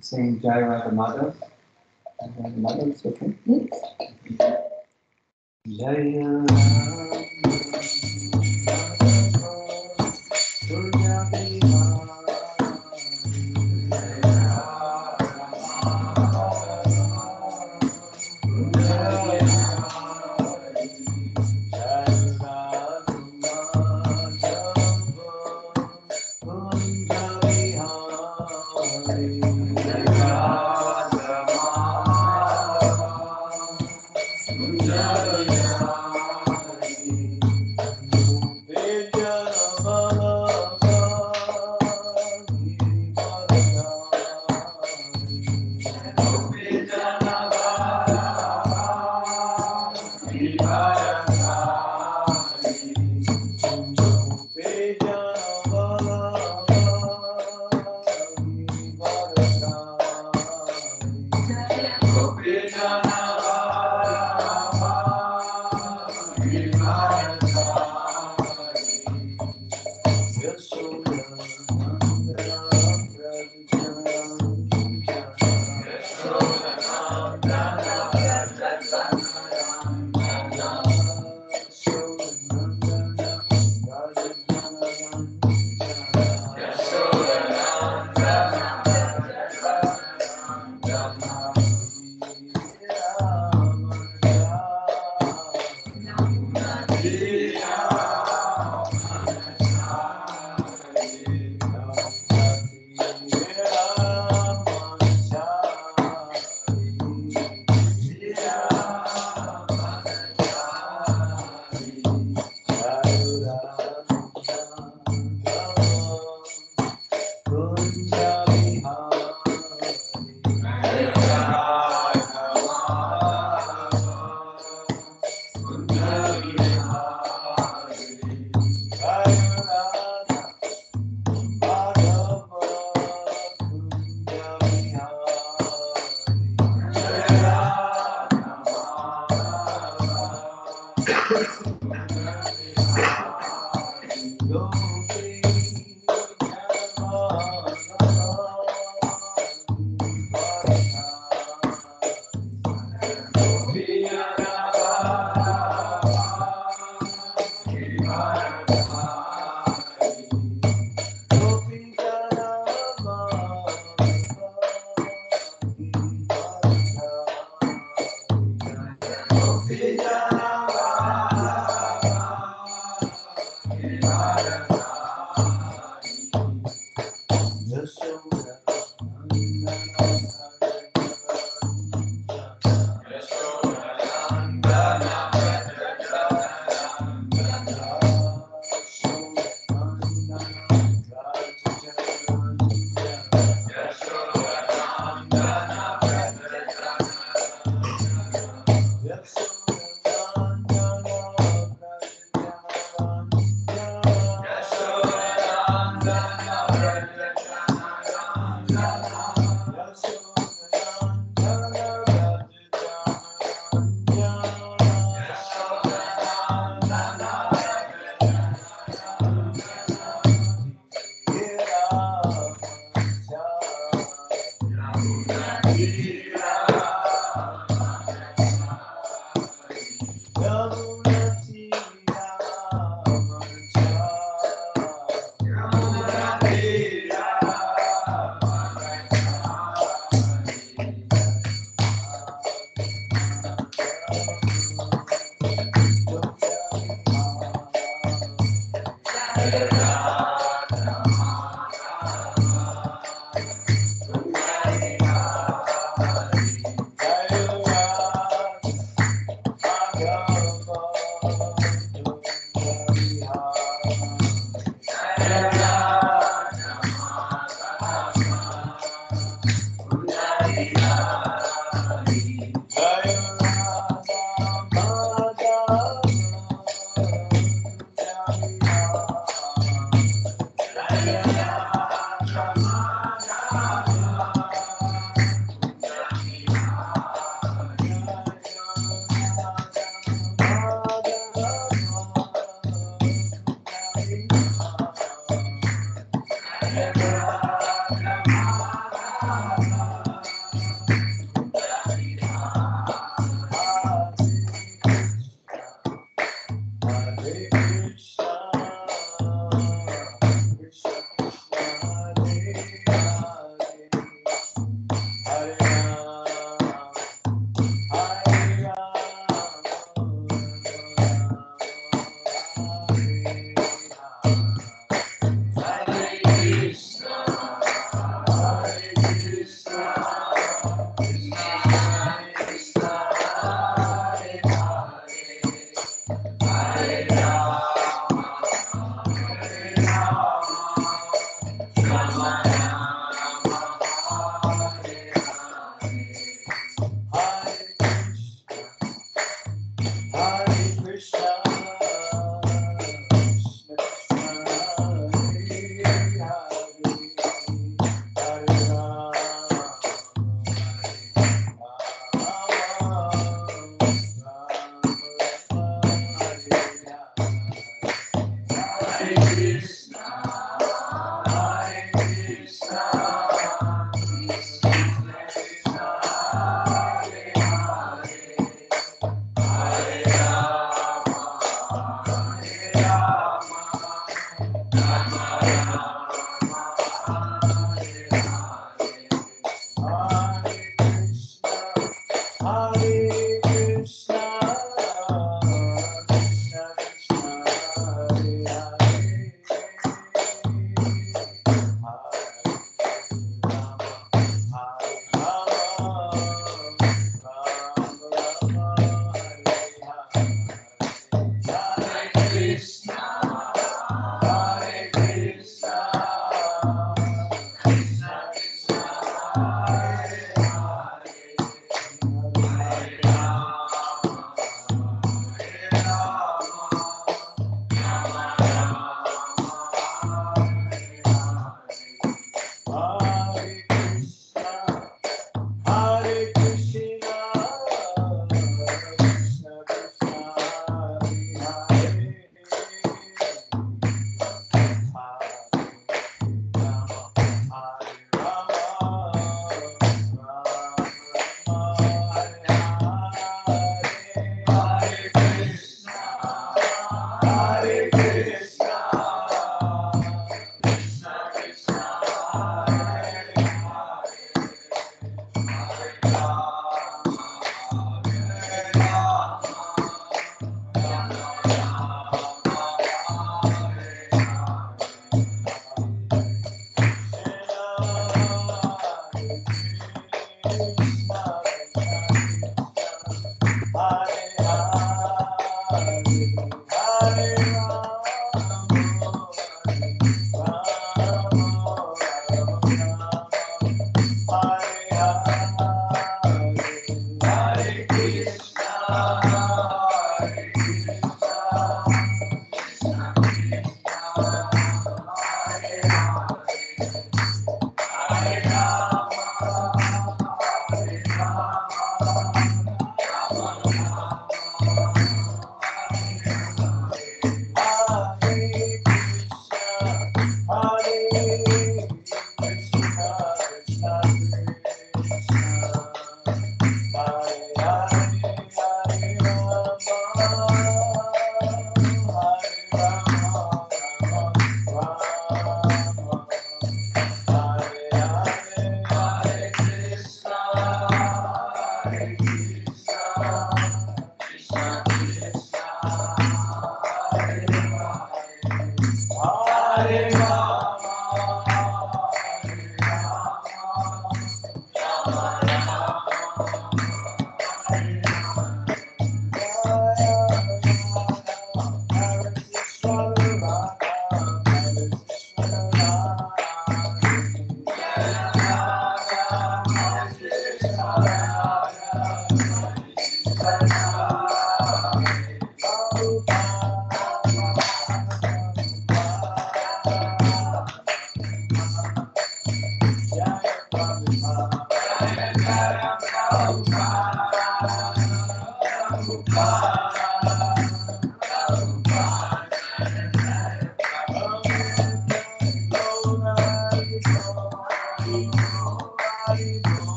Sing Jai Radha Madhav. Radha Madhav, it's okay. Jai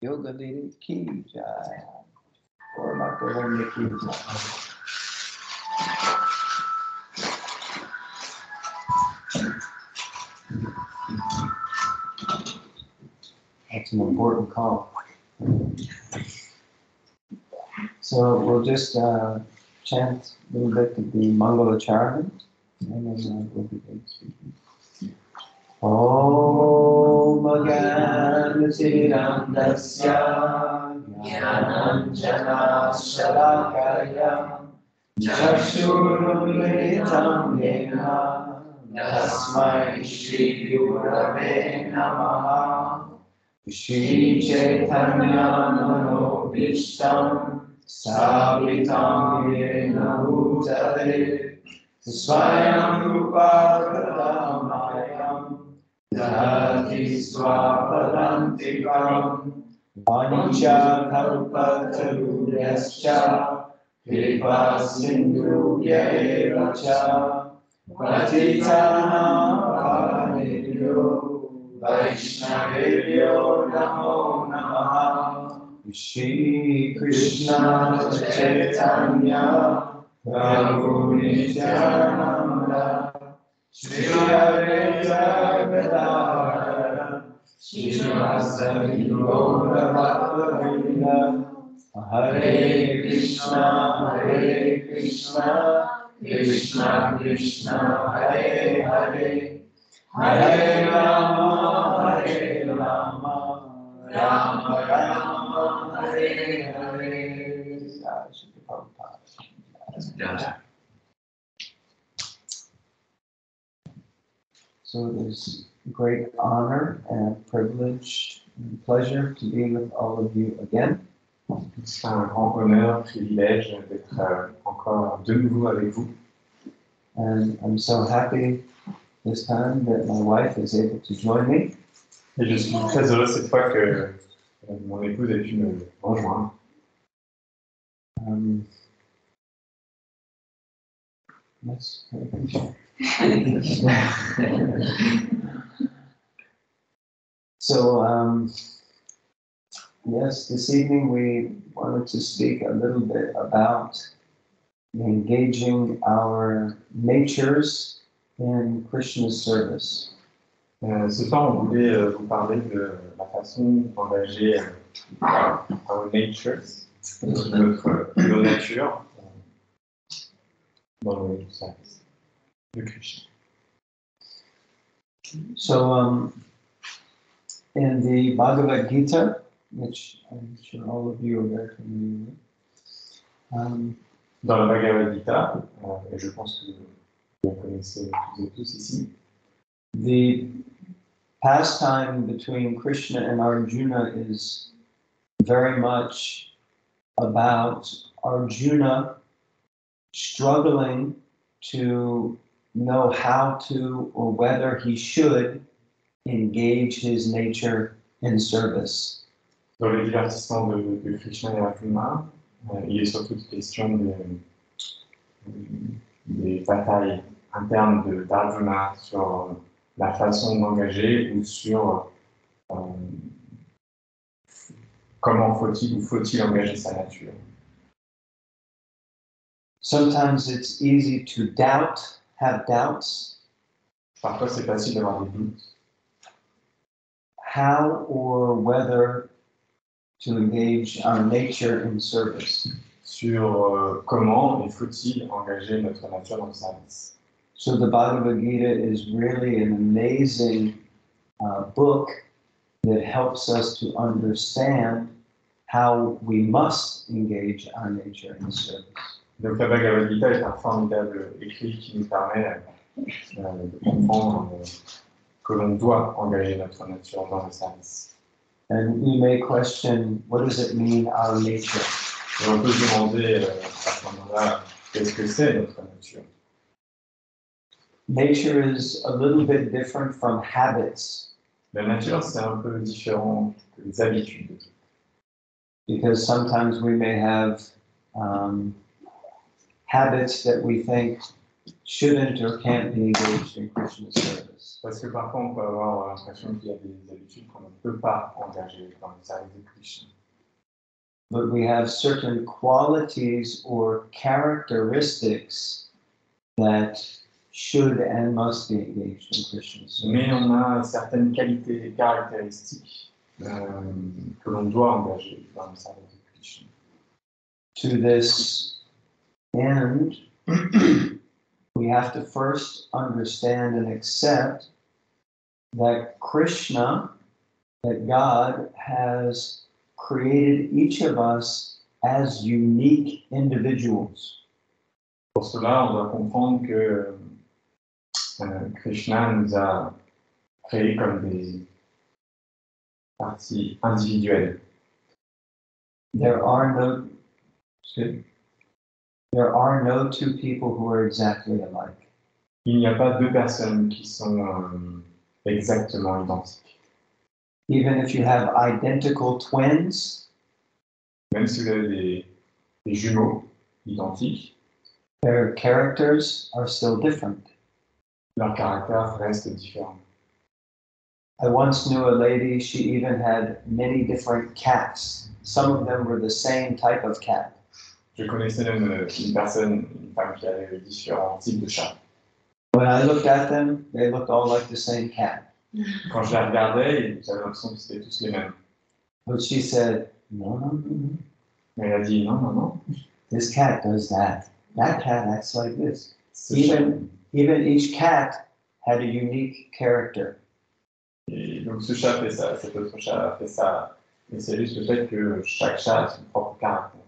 Yoga Lyrique ki Jai. Or Macaroni ki Jai. That's an important call. So we'll just chant a little bit of the Mangala Charman, and then we'll begin speaking. Om Jnana-timirandasya Jnananjana Shalakaya Chakshurunmilitam Yena Tasmai Shri Gurave Namaha Shri Chaitanya Mano Bhishtam Savitam Yena Bhutale Swayam Rupa Kadamayam Dati Swapadantikam Vanisha Kalpataruyascha Kripa Sindhubhya Eva Cha Patitanam Pavanebhyo Vaishnavebhyo Namo Namaha Shri Krishna Chaitanya Prabhu Nityananda Shri Advaita Gadadhara Srivasadi Gaura Bhakta Hare Krishna, Krishna Krishna, Hare Hare, Hare Rama, Rama Rama, Hare Hare. So it is a great honor and privilege and pleasure to be with all of you again. C'est un grand honneur, privilège d'être encore de nouveau avec vous. And I'm so happy this time that my wife is able to join me. Et je suis très heureux cette fois que mon épouse ait pu me rejoindre. Yes. So, yes, this evening we wanted to speak a little bit about engaging our natures in Krishna's service. Ce soir, on voulait vous parler de la façon d'engager our natures, nos natures, dans le service de Krishna. So, in the Bhagavad Gita, which I'm sure all of you are very familiar with, dans la Bhagavad Gita, et je pense que vous la connaissez toutes et tous ici, the pastime between Krishna and Arjuna is very much about Arjuna struggling to know how to or whether he should engage his nature in service. Dans le divertissement de Krishna et Arjuna, il est surtout question des batailles internes d'Arjuna sur la façon d'engager ou sur comment faut-il engager sa nature. Sometimes it's easy to have doubts. Parfois, c'est facile d'avoir des doutes. How or whether to engage our nature in service. Sur comment et faut-il engager notre nature dans le service. So the Bhagavad Gita is really an amazing book that helps us to understand how we must engage our nature in service. Donc la Bhagavad Gita est un formidable écrit qui nous permet de comprendre que l'on doit engager notre nature dans le service. And we may question, what does it mean, our nature? Et on peut se demander à ce moment-là, qu'est-ce que c'est notre nature? Nature is a little bit different from habits. La nature, c'est un peu différent des habitudes. Because sometimes we may have habits that we think shouldn't or can't be engaged in Krishna service. Parce que parfois, on peut avoir l'impression qu'il y a des habitudes qu'on ne peut pas engager dans le service de Krishna. But we have certain qualities or characteristics that should and must be engaged in Krishna service. Mais on a certaines qualités et caractéristiques que l'on doit engager dans le service de Krishna. To this end, we have to first understand and accept that Krishna, that God has created each of us as unique individuals. Pour cela, on doit comprendre que Krishna nous a créés comme partie individuelle. There are no two people who are exactly alike. Il n'y a pas deux personnes qui sont exactement identiques. Even if you have identical twins, Même si vous avez des jumeaux identiques, their characters are still different. leur caractère reste différent. I once knew a lady, she even had many different cats. Some of them were the same type of cat. Je connaissais même une femme qui avait différents types de chats. When I looked at them, they looked all like the same cat. Quand je la regardais, j'avais l'impression que c'était tous les mêmes. But she said, no. Mais elle a dit non. This cat does that. That cat acts like this. Ce chat, Even each cat had a unique character. et donc ce chat fait ça, cet autre chat fait ça. Et c'est juste le fait que chaque chat a son propre caractère.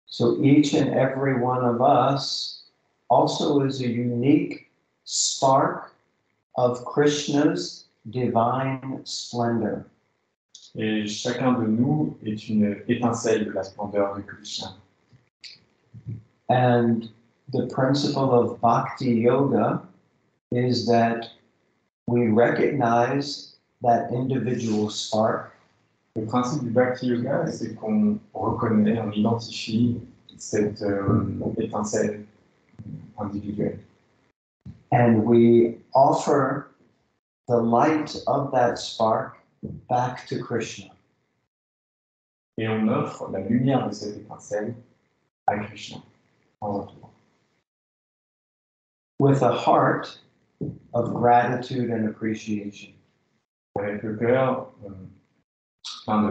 So each and every one of us also is a unique spark of Krishna's divine splendor. Et chacun de nous est une étincelle de la splendeur de Krishna. And the principle of Bhakti Yoga is that we recognize that individual spark. Le principe du Bhakti Yoga, c'est qu'on reconnaît, on identifie cette étincelle individuelle. And we offer the light of that spark back to Krishna. Et on offre la lumière de cette étincelle à Krishna en retour. With a heart of gratitude and appreciation. Avec le cœur plein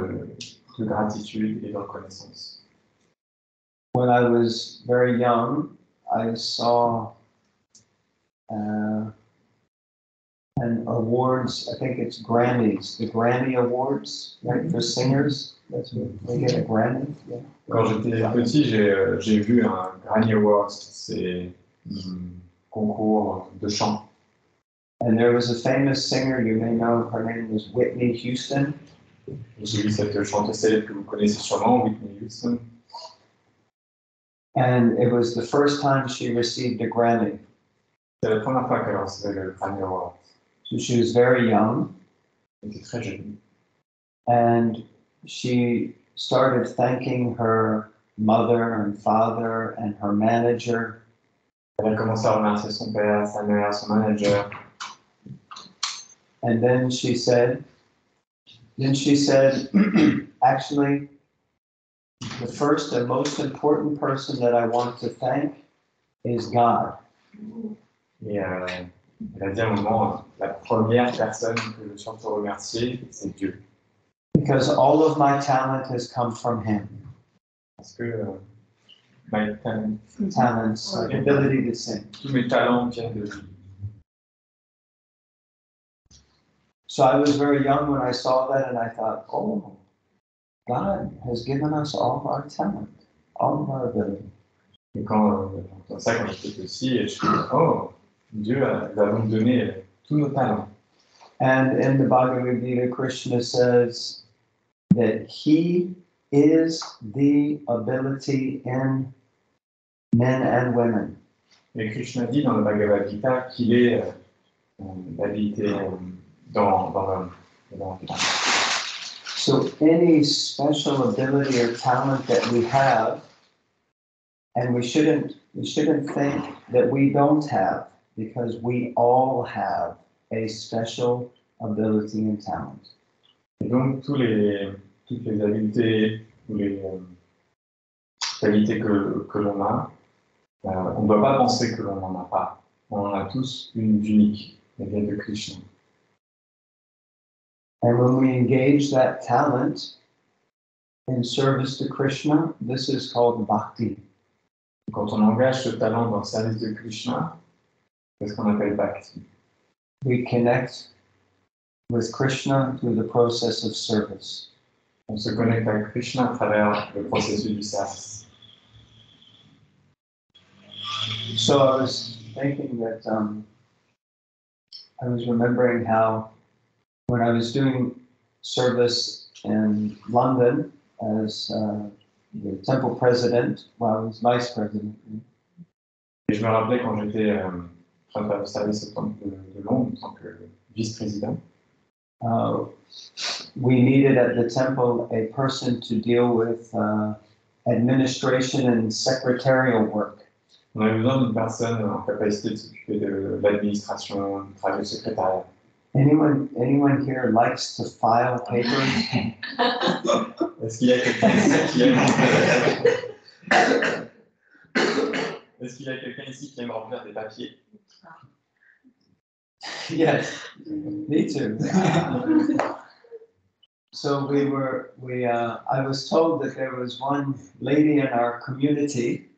de gratitude et de reconnaissance. When I was very young, I saw an awards, I think it's Grammys, the Grammy Awards, right, for singers. That's what they get, a Grammy. Yeah. Quand j'étais petit, j'ai vu un Grammy Awards, c'est un concours de chant. And there was a famous singer, you may know, her name was Whitney Houston. J'ai vu cette chanteuse célèbre que vous connaissez sûrement, Whitney Houston. And it was the first time she received a Grammy. C'est la première fois qu'elle recevait le Grammy Award. So she was very young. Elle était très jeune. And she started thanking her mother and father and her manager. Elle a commencé à remercier son père, sa mère, son manager. And then she said, actually, the first and most important person that I want to thank is God. Et elle a dit à un moment, la première personne que je veux surtout remercier, c'est Dieu. Because all of my talent has come from Him. Parce que my Talents, like ability to sing. tous mes talents viennent de lui. So I was very young when I saw that, and I thought, oh, God has given us all of our talent, all of our ability. Et quand j'entends ça, quand j'étais petit, je me suis dit, oh, Dieu va nous donner tous nos talents. And in the Bhagavad Gita, Krishna says that He is the ability in men and women. Et Krishna dit dans le Bhagavad Gita qu'il est l'habilité dans l'homme. So any special ability or talent that we have, and we shouldn't think that we don't have, because we all have a special ability and talent. Et donc toutes les habiletés, toutes les qualités que l'on a, on ne doit pas penser que l'on n'en a pas. On en a tous une unique, elle vient de Krishna. And when we engage that talent in service to Krishna, this is called bhakti. Quand on engage ce talent dans le service de Krishna, c'est ce qu'on appelle bhakti. We connect with Krishna through the process of service. On se connecte à Krishna à travers le processus du service. So I was thinking that I was remembering how when I was doing service in London as the temple president while he was vice president. Et je me rappelais quand j'étais en train de faire le service au temple de Londres en tant que vice-président. We needed at the temple a person to deal with administration and secretarial work. On avait besoin d'une personne en capacité de s'occuper de l'administration, du travail de secrétariat. Anyone here likes to file papers? Est-ce qu'il y a quelqu'un ici qui aime Est-ce qu'il y a quelqu'un ici qui aime remplir des papiers? Yes, me too. So I was told that there was one lady in our community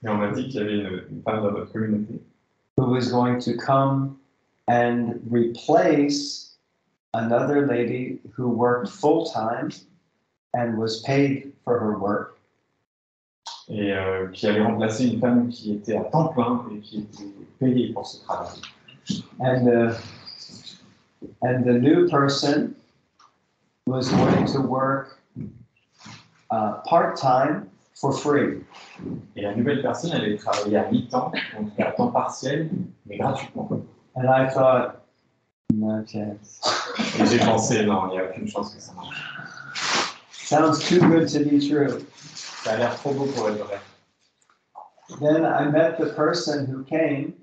Et on m'a dit qu'il y avait une femme dans notre communauté who was going to come and replace another lady who worked full-time and was paid for her work. et qui allait remplacer une femme qui était à temps plein et qui était payée pour ce travail. And the new person was going to work part-time for free. Et la nouvelle personne allait travailler à mi-temps, donc à temps partiel, mais gratuitement. And I thought, no chance. Et j'ai pensé, non, il n'y a aucune chance que ça marche. Sounds too good to be true. Ça a l'air trop beau pour être vrai. Then I met the person who came,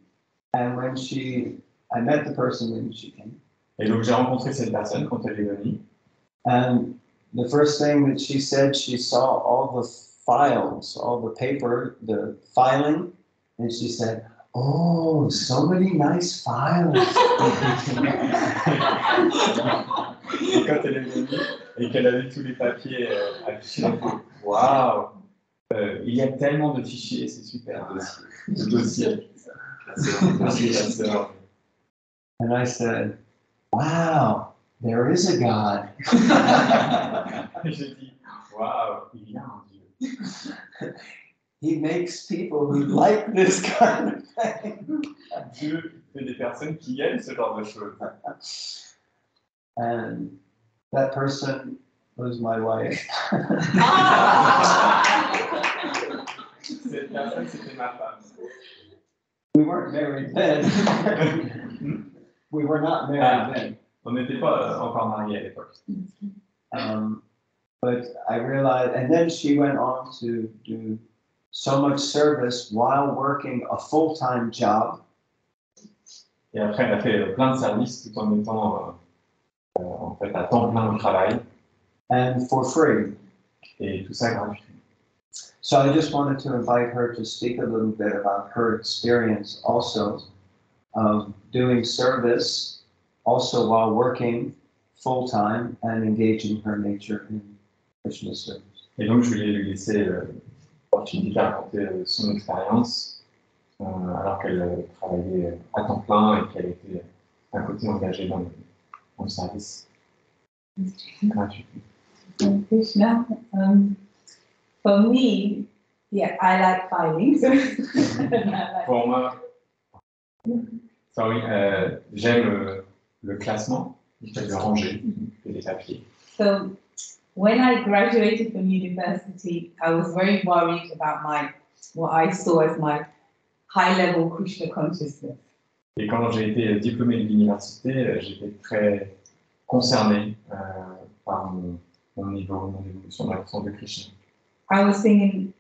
and I met the person when she came. Et donc j'ai rencontré cette personne quand elle est venue. And the first thing that she said, she saw all the files, all the paper, the filing, and she said, "Oh, so many nice files." Et quand elle est venue et qu'elle avait tous les papiers affichés, elle a dit, waouh, il y a tellement de fichiers, c'est super, de dossiers. And I said, "Wow, there is a God." J'ai dit, waouh, il y a un Dieu. He makes people who like this kind of thing. Dieu fait des personnes qui aiment ce genre de choses. And that person was my wife. Cette personne, c'était ma femme. We weren't married then. We were not married then. On n'était pas encore mariés à l'époque. But I realized, and then she went on to do so much service while working a full-time job. Et après, elle a fait plein de services tout en étant en fait à temps plein au travail. And for free. Et tout ça gratuitement. So I just wanted to invite her to speak a little bit about her experience also of doing service also while working full-time and engaging her nature in Krishna service. Et donc, je voulais lui laisser l'opportunité de raconter son expérience alors qu'elle travaillait à temps plein et qu'elle était à côté engagée dans le service gratuit. Krishna, for me, yeah, I like filing. Pour moi, j'aime le classement, le ranger et les papiers. So, when I graduated from university, I was very worried about what I saw as my high-level Krishna consciousness. Et quand j'ai été diplômé de l'université, j'étais très concerné par mon niveau, mon évolution dans la conscience de Krishna. I was thinking,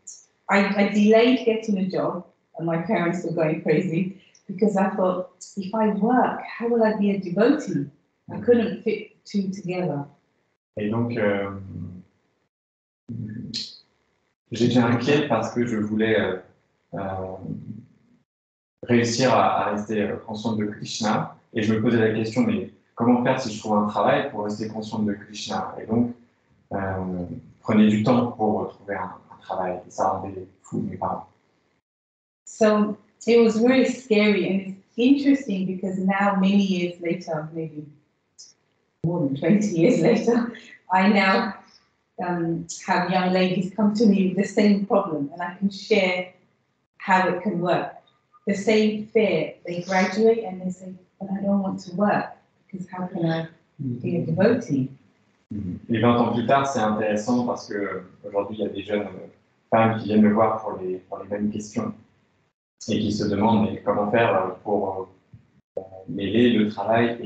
I delayed getting a job, and my parents were going crazy because I thought, if I work, how will I be a devotee? I couldn't fit two together. Et donc, j'étais inquiet parce que je voulais réussir à rester consciente de Krishna. Et je me posais la question, mais comment faire si je trouve un travail pour rester consciente de Krishna? Et donc, prenez du temps pour trouver un travail. Et ça rendait fou mes parents. So it was very scary, and it's interesting because now, many years later, maybe more than 20 years later, I now have young ladies come to me with the same problem, and I can share how it can work. The same fear, they graduate and they say, but I don't want to work, because how can I be a devotee? Et 20 ans plus tard, c'est intéressant parce que aujourd'hui, il y a des jeunes femmes qui viennent me voir pour les mêmes questions et qui se demandent mais comment faire pour mêler le travail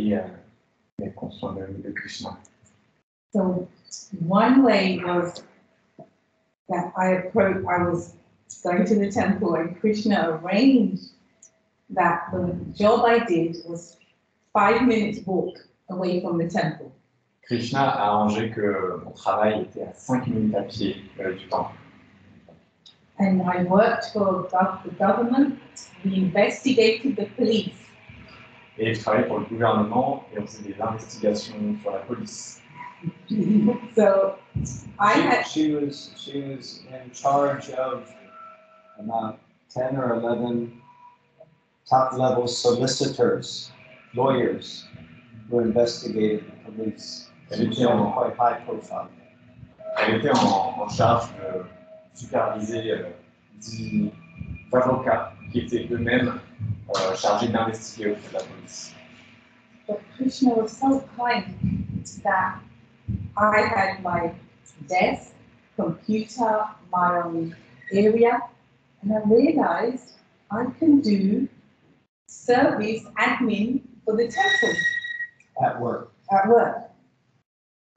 et construire le Krishna. So one way was that I was going to the temple and Krishna arranged that the job I did was 5 minutes walk away from the temple. Krishna a arrangé que mon travail était à 5 minutes à pied du temple. And I worked for the government. We investigated the police. Et je travaillais pour le gouvernement et on faisait des investigations sur la police. So I had She was in charge of about 10 or 11 top-level solicitors, lawyers, who investigated the police. Elle She était had en, quite high profile. elle était en charge de superviser 10 avocats qui étaient eux-mêmes chargés d'investiguer auprès de la police. But Krishna was so kind that I had my desk, computer, my own area, and I realized I can do service admin for the temple At work. at work.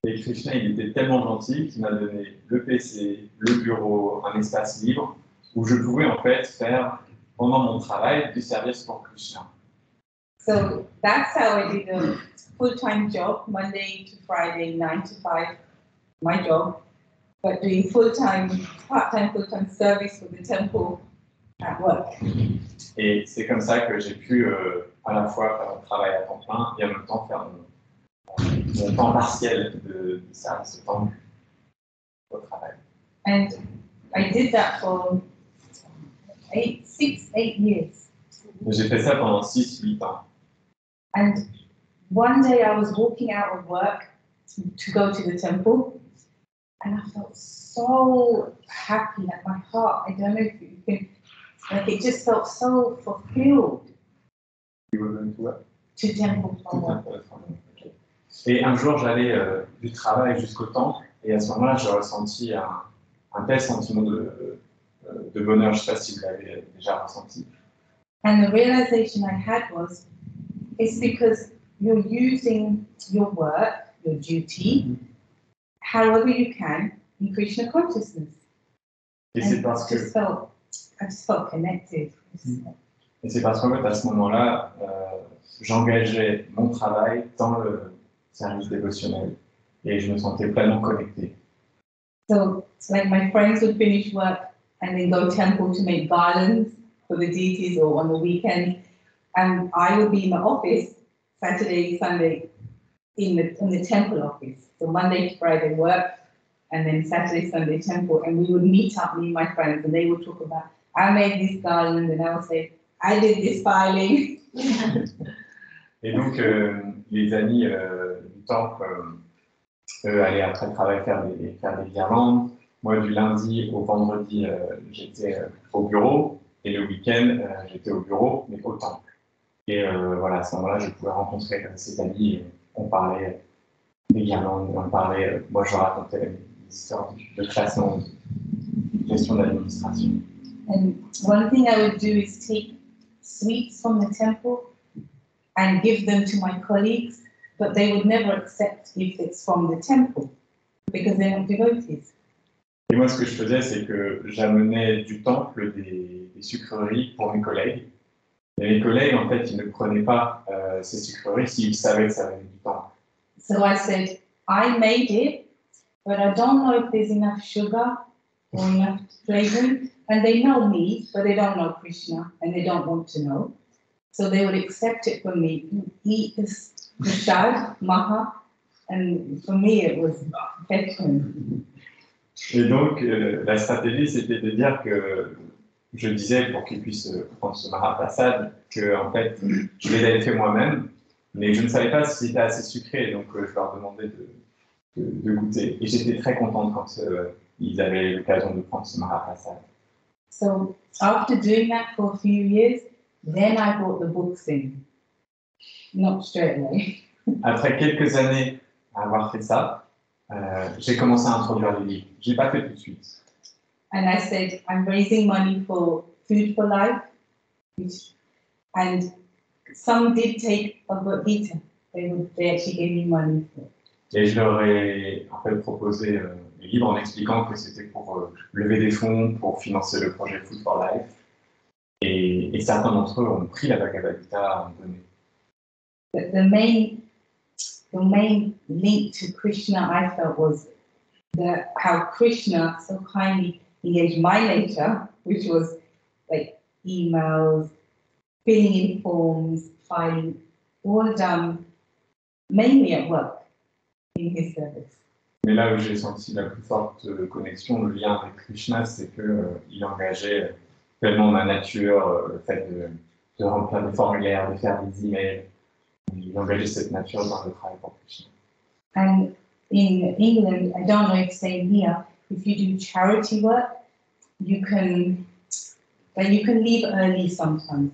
Et Krishna, il était tellement gentil qu'il m'a donné le PC, le bureau, un espace libre où je pouvais en fait faire pendant mon travail du service pour Krishna. So that's how I did a full-time job, Monday to Friday, 9 to 5, my job, but doing full-time, part-time, full-time service for the temple at work. Et c'est comme ça que j'ai pu à la fois faire mon travail à temps plein et en même temps faire mon temps partiel de service au temple au travail. And I did that for 8 years. Et j'ai fait ça pendant 6-8 ans. And one day I was walking out of work to go to the temple, and I felt so happy at my heart. I don't know if you can, like it just felt so fulfilled You were going to work? to temple for work. Et un jour, j'allais du travail jusqu'au temple, et à ce moment-là, j'ai ressenti un tel sentiment de bonheur. Je ne sais pas si vous l'avez déjà ressenti. And the realization I had was, it's because you're using your work, your duty, however you can, in Krishna consciousness. Et c'est parce que I just felt connected. Et c'est parce qu'en fait, à ce moment-là, j'engageais mon travail dans le service dévotionnel et je me sentais pleinement connecté. So, like my friends would finish work and then go temple to make garlands for the deities or on the weekend, and I would be in the office Saturday, Sunday in the temple office. So Monday to Friday work, and then Saturday, Sunday temple, and we would meet up, me and my friends, and they would talk about, I made this garland, and I would say, I did this filing. Et donc, les amis du temple, eux, allaient après le travail faire des guirlandes. Moi, du lundi au vendredi, j'étais au bureau, et le week-end, j'étais au bureau, mais au temple. Et voilà, à ce moment-là, je pouvais rencontrer ces amis, et on parlait des guirlandes, on parlait, moi, je racontais des histoires de classement, de gestion d'administration. And one thing I would do is take sweets from the temple and give them to my colleagues, but they would never accept if it's from the temple because they're not devotees. Et moi, ce que je faisais, c'est que j'amenais du temple des sucreries pour mes collègues. Et mes collègues, en fait, ils ne prenaient pas ces sucreries s'ils savaient que ça venait du temple. So I said, I made it, but I don't know if there's enough sugar or enough flavoring. And they know me, but they don't know Krishna, and they don't want to know. So they would accept it from me. Eat this prasad, maha, and for me it was perfection. Et donc, la stratégie, c'était de dire que je disais, pour qu'ils puissent prendre ce Mahaprasad, que en fait, je les avais fait moi-même, mais je ne savais pas si c'était assez sucré, donc je leur demandais de goûter. Et j'étais très contente quand ils avaient l'occasion de prendre ce Mahaprasad. So after doing that for a few years, then I brought the books in. Not straight away. Après quelques années à avoir fait ça, j'ai commencé à introduire les livres. Je l'ai pas fait tout de suite. And I said, I'm raising money for Food for Life, and some did take a beta. They actually gave me money for it. Et je leur ai en fait proposé les livres en expliquant que c'était pour lever des fonds, pour financer le projet Food for Life. Et certains d'entre eux ont pris la Bhagavad Gita à me donner. But the main link to Krishna, I felt, was how Krishna so kindly engaged my nature, which was like emails, filling in forms, filing, all done mainly at work in his service. Mais là où j'ai senti la plus forte connexion, le lien avec Krishna, c'est qu'il engageait pleinement ma nature, le fait de remplir des formulaires, de faire des emails. Il engageait cette nature dans le travail pour Krishna. And in England, I don't know if it's same here, if you do charity work, you can leave early sometimes.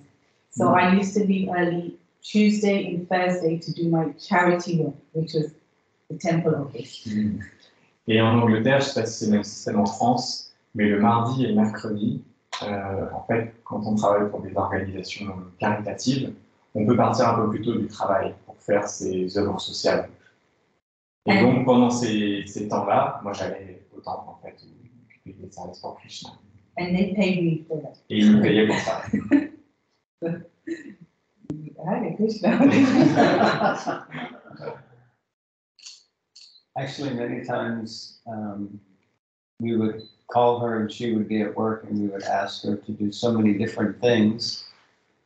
So I used to leave early Tuesday and Thursday to do my charity work, which was the temple office. Et en Angleterre, je ne sais pas si c'est le même système en France, mais le mardi et le mercredi, en fait, quand on travaille pour des organisations caritatives, on peut partir un peu plus tôt du travail pour faire ses œuvres sociales. Et donc, pendant ces temps-là, moi, j'allais au temple, en fait, occuper des services pour Krishna. And they paid me for that. Et ils me payaient pour ça. Hare Krishna. Actually, many times we would call her and she would be at work and we would ask her to do so many different things.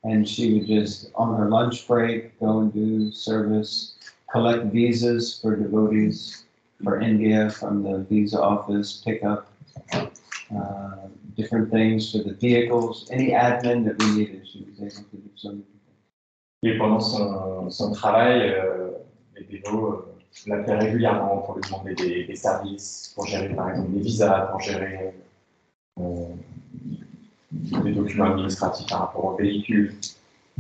And she would just, on her lunch break, go and do service, collect visas for devotees for India from the visa office, pick up different things for the vehicles, any admin that we needed, she was able to do so many things. Et pendant son travail, les dévots l'appelaient régulièrement pour lui demander des services, pour gérer par exemple des visas, pour gérer des documents administratifs par rapport au véhicule.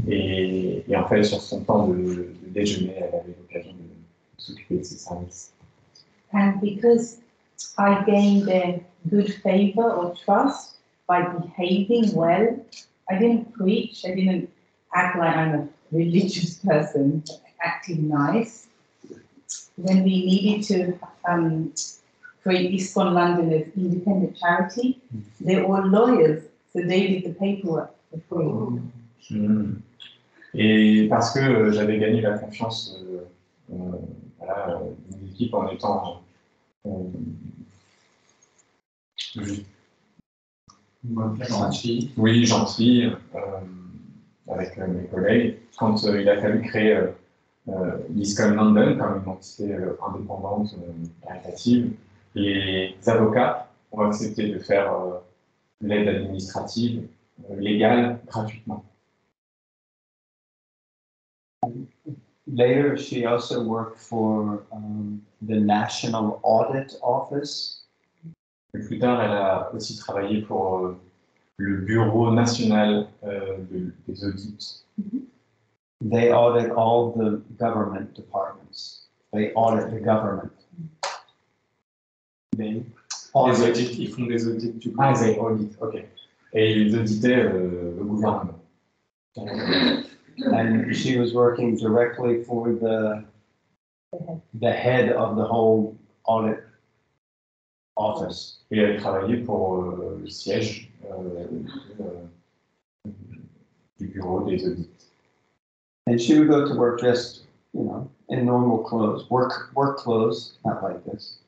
Et en fait, sur son temps de déjeuner, elle avait l'occasion de s'occuper de ces services. And because I gained their good favor or trust by behaving well, I didn't preach, I didn't act like I'm a religious person, acting nice. When we needed to create ISKCON London as independent charity, they're all lawyers, so they did the paperwork for free. Et parce que j'avais gagné la confiance d'une équipe en étant gentil, avec mes collègues, quand il a fallu créer l'ISKCON London comme une entité indépendante, caritative, les avocats ont accepté de faire l'aide administrative légale gratuitement. Later, she also worked for the National Audit Office. Et plus tard, elle a aussi travaillé pour le Bureau national des audits. They audit all the government departments. They audit the government. Les audits, ils font des audits du coup. Ah, ils auditent, ok. Et ils auditaient le gouvernement. And she was working directly for the head of the whole audit office. Et elle travaillait pour le siège du bureau des audits. And she would go to work just, in normal clothes, work clothes, not like this.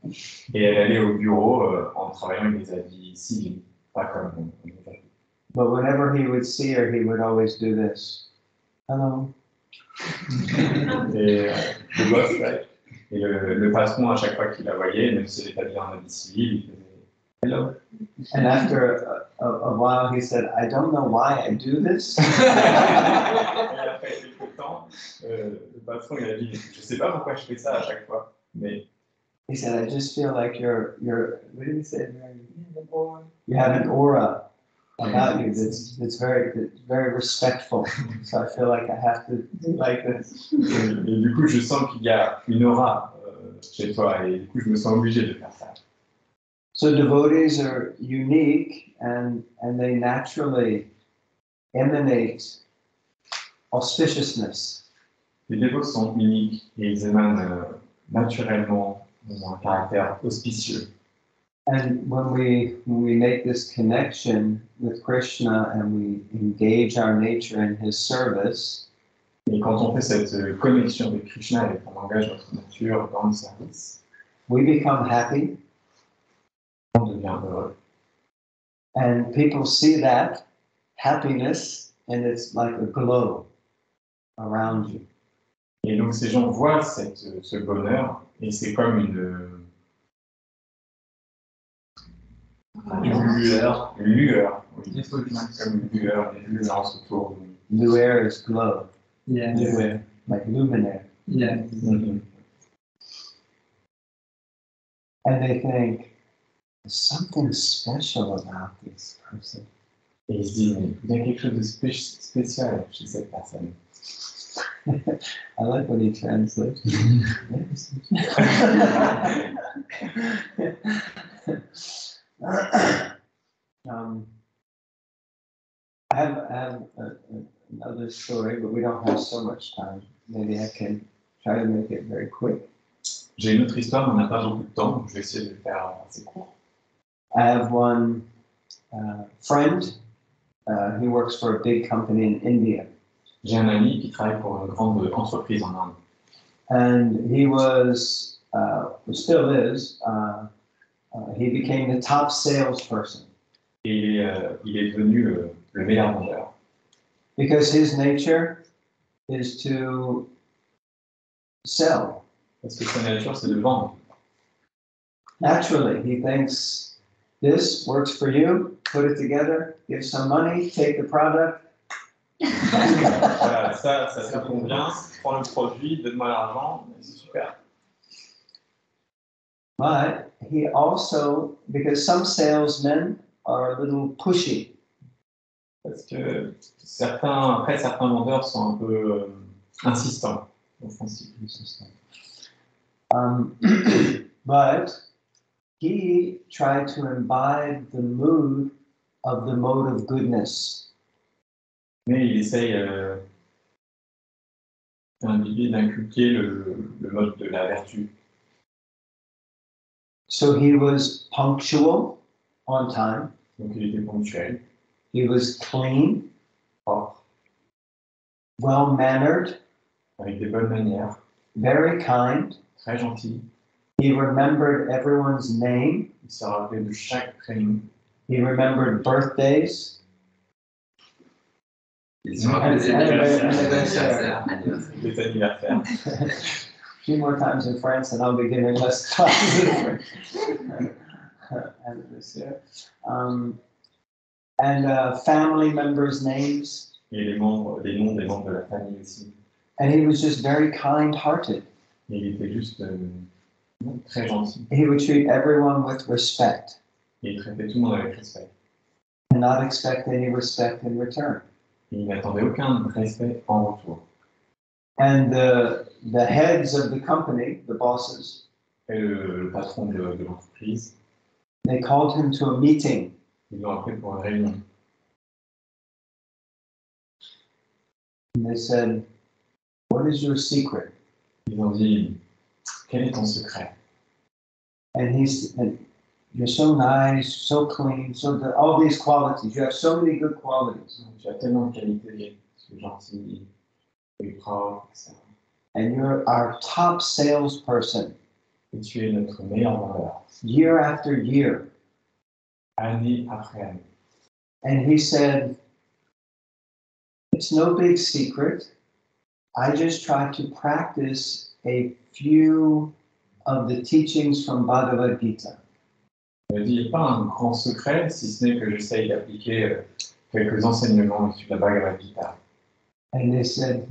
Et elle allait au bureau en travaillant avec des habits civils, pas comme But whenever he would see her, he would always do this. Hello. Et le boss, ouais. Et le patron, à chaque fois qu'il la voyait, même si elle était habillée en habit civil, il faisait hello. And after a while, he said, I don't know why I do this. Et après quelques temps, le patron, il a dit, je sais pas pourquoi je fais ça à chaque fois, mais. He said, I just feel like you're what did he say? You have an aura about you that's very respectful. So I feel like I have to do like this. Et du coup, je sens qu'il y a une aura chez toi. Et du coup, je me sens obligé de faire ça. So devotees are unique and they naturally emanate auspiciousness. Les dévots sont uniques et ils émanent naturellement un caractère auspicieux. And when we make this connection with Krishna and we engage our nature in his service, Et quand on fait cette connexion avec Krishna et qu'on engage notre nature dans le service, we become happy, on devient heureux. and people see that happiness and it's like a glow around you. Et donc ces gens voient ce bonheur et c'est comme une lueur, oui. Comme une lueur, une lumière autour de nous. Luer is glow, Yeah. luer, like luminaire. Yeah. Mhm. And they think, there's something special about this person. Et ils se disent, mais il y a quelque chose de spécial chez cette personne. I like when he translates. I have another story, but we don't have so much time. Maybe I can try to make it very quick. J'ai une autre histoire, mais on n'a pas beaucoup de temps, donc je vais essayer de le faire assez court. I have one friend. He works for a big company in India. J'ai un ami qui travaille pour une grande entreprise en Inde. And he was, still is, he became the top salesperson Et il est devenu le meilleur vendeur. because his nature is to sell. Parce que sa nature, c'est de vendre. Naturally, he thinks this works for you, put it together, give some money, take the product. Voilà, ça tombe bien, prends le produit, donne-moi l'argent, c'est super. But he also, because some salesmen are a little pushy. Parce que certains vendeurs sont un peu insistants, offensifs. But he tried to imbibe the mood of the mode of goodness. Mais il essaye d'inculquer le mode de la vertu. So he was punctual on time. Donc il était ponctuel, He was clean, propre, well-mannered, avec des bonnes manières, very kind. très gentil. He remembered everyone's name. Il se rappelait de chaque prénom. He remembered birthdays. Ils se rappellent des anniversaires. Les anniversaires. A few more times in France and I'll be giving less classes this year. And family members' names. Et les noms des membres de la famille aussi. And he was just very kind-hearted. Et il était juste très gentil. He would treat everyone with respect Et il traitait tout le monde avec respect. and not expect any respect in return. Et il n'attendait aucun respect en retour. And the heads of the company, the bosses, Et le patron de l'entreprise, they called him to a meeting. ils l'ont appelé pour une réunion. And they said, "What is your secret?" Ils ont dit, quel est ton secret? And you're so nice, so clean, so good, all these qualities. You have so many good qualities. Tu as tellement de qualités, tu es gentil, tu es propre, etc. And you're our top salesperson Et tu es notre meilleur vendeur, year after year. année après année. And he said, "It's no big secret. I just try to practice a few of the teachings from Bhagavad Gita." Il n'y a pas un grand secret, si ce n'est que j'essaye d'appliquer quelques enseignements issus de la Bhagavad Gita. And they said,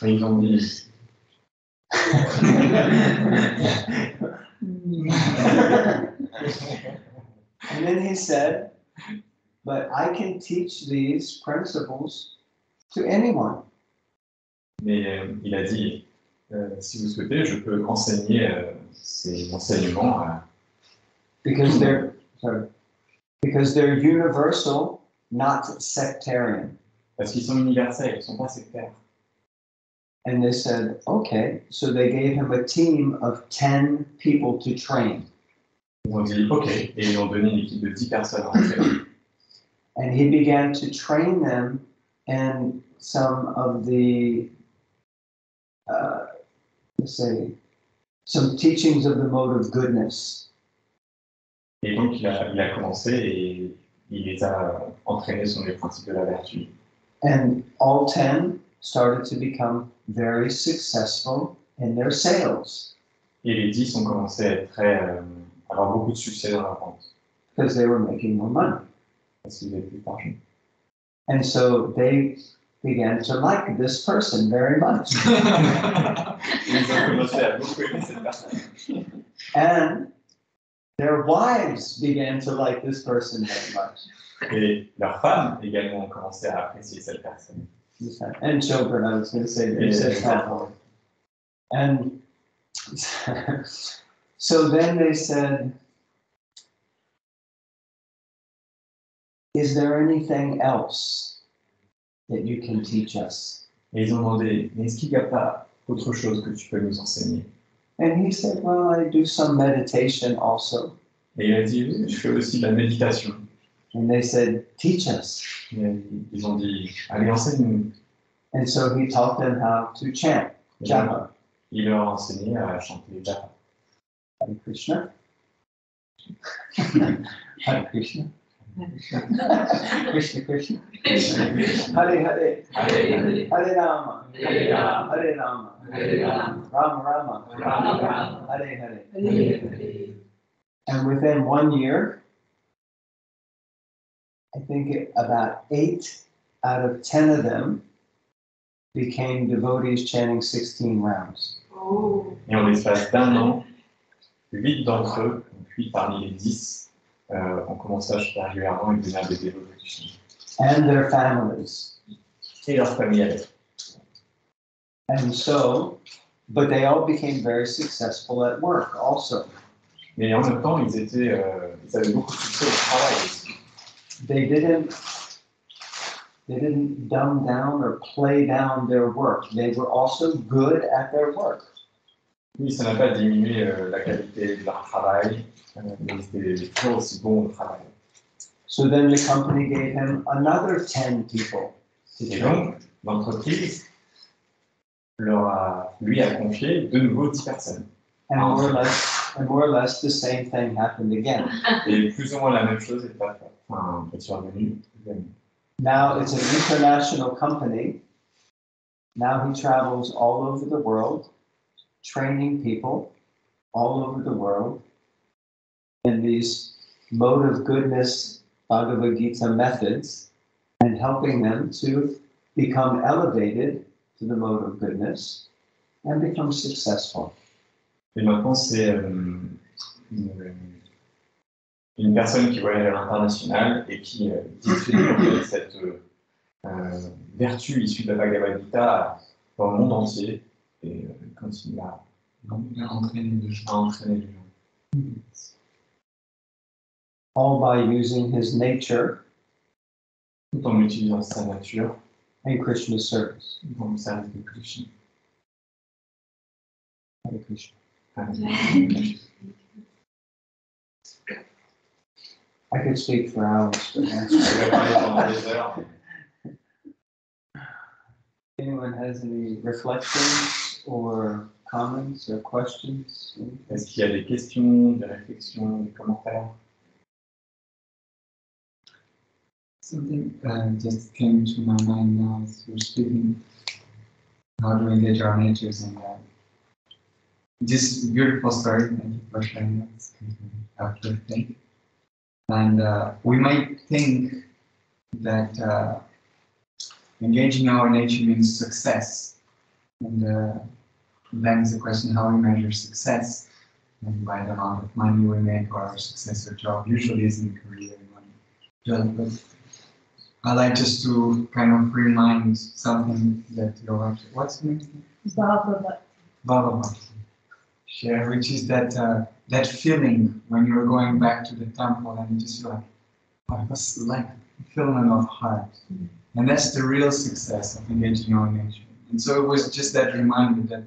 Et ils ont dit, And then he said, "But I can teach these principles to anyone." mais il a dit, si vous souhaitez, je peux enseigner ces enseignements à... because they're universal, not sectarian. Parce qu'ils sont universels, ils ne sont pas sectaires. And they said, okay, so they gave him a team of 10 people to train. Ils ont dit OK, et ils ont donné une équipe de 10 personnes à entraîner. And he began to train them in some of the, let's say, some teachings of the mode of goodness. Et donc il a commencé et il les a entraînés sur les principes de la vertu. And all 10 started to become very successful in their sales Et les 10 ont commencé à être avoir beaucoup de succès dans la vente. because they were making more money. Parce qu'ils avaient plus d'argent. And so they began to like this person very much. Ils ont commencé à beaucoup aimer cette personne. And their wives began to like this person very much. Et leurs femmes également ont commencé à apprécier cette personne. And children, I was going to say, they said family. And so then they said, is there anything else that you can teach us? Et ils ont demandé, mais est-ce qu'il n'y a pas autre chose que tu peux nous enseigner? And he said, well, I do some meditation also. Et il a dit, oui, je fais aussi de la méditation. And they said, teach us. Et ils ont dit, allez, enseigne-nous. And so he taught them how to chant japa. Il leur a enseigné à chanter japa. Hare Krishna. Hare Krishna. Krishna Krishna. Hare Hare. Hare Rama. Hare Rama. Rama Rama. Hare Hare. And within 1 year, I think about 8 out of 10 of them became devotees chanting 16 rounds. Et en l'espace d'un an, 8 d'entre eux, donc 8 parmi les 10, ont commencé à chanter régulièrement et devenir des dévotés du chant. And their families. Et leur famille avec. And so, but they all became very successful at work also. Mais en même temps, ils avaient beaucoup de succès au travail aussi. They didn't dumb down or play down their work. They were also good at their work. Oui, ça n'a pas diminué la qualité de leur travail, mais ils étaient toujours aussi bons au travail. So then the company gave him another 10 people to Et train. donc, l'entreprise lui a confié de nouveau 10 personnes. And more or less the same thing happened again. Et plus ou moins la même chose est survenue. Now it's an international company. Now he travels all over the world, training people all over the world in these mode of goodness Bhagavad Gita methods and helping them to become elevated to the mode of goodness and become successful. Et maintenant, c'est une personne qui voyage à l'international et qui distribue cette vertu issue de la Bhagavad Gita dans le monde entier et continue à entraîner les gens. All by using his nature Tout en utilisant sa nature and Krishna's service. dans le service de Krishna. Hare Krishna. I could speak for hours. But anyone has any reflections or comments or questions? Est-ce qu'il y a des questions, des réflexions, des commentaires? Something just came to my mind now as you're speaking. How to engage our natures and just beautiful story. Thank you for sharing that. It's uplifting. And we might think that engaging our nature means success. And then is the question how we measure success. And by the amount of money we make or our success or job usually isn't career money. But I like just to kind of remind something that you're like, what's the name? Bhagavad share, which is that feeling when you're going back to the temple and you just feel like, oh, it was like fulfillment of heart. And that's the real success of engaging our nature. And so it was just that reminder that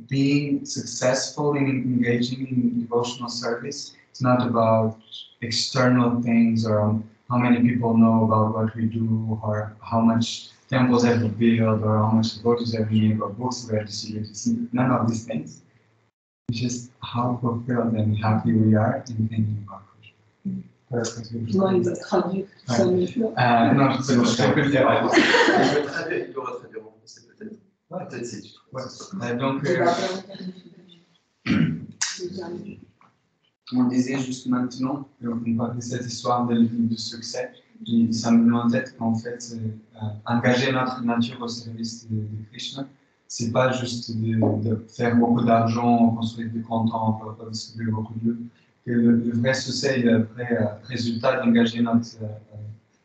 being successful in engaging in devotional service, it's not about external things or how many people know about what we do or how much temples have we built or how much devotees have we made or books we have distributed. None of these things. It's just how fulfilled and happy we are in thinking about Krishna. Perfect. Non, il va traduire son livre. Non, c'est bon, je peux le dire. Il aura traduit en français peut-être. Ouais. Peut-être si tu trouves. Ouais. Donc, on disait juste maintenant, on parlait de cette histoire de succès, et ça me met en tête qu'en fait, engager notre nature au service de Krishna, c'est pas juste de faire beaucoup d'argent, construire des grands temples, distribuer beaucoup de lieux. Que le vrai succès et le vrai résultat d'engager notre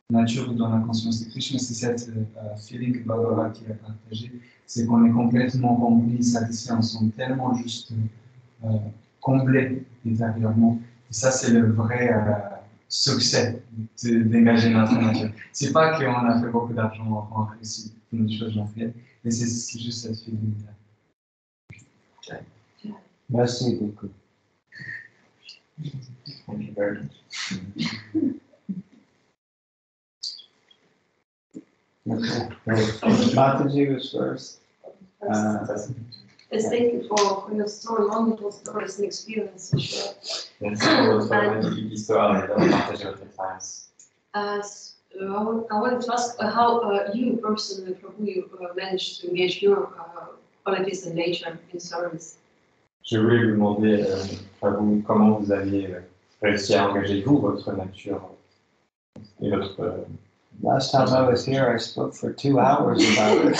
nature dans la conscience de Krishna, c'est cette feeling que Bhagavad qui a partagé, c'est qu'on est complètement rempli, satisfait, on se sent tellement juste comblé intérieurement. Et ça, c'est le vrai succès d'engager notre nature. C'est pas qu'on a fait beaucoup d'argent, on a réussi une chose j'en fais, mais c'est juste cette feeling-là. Merci beaucoup. Thank you very Okay. Mataji was first. Yes, thank you for your story, wonderful stories and experiences. Merci pour votre magnifique histoire et d'avoir partagé votre expérience. I wanted to ask how you personally, Prabhu, you managed to engage your qualities and nature in service. Je voulais vous demander, Prabhu, comment vous aviez réussi à engager vous, votre nature et votre... Last time I was here, I spoke for 2 hours about it.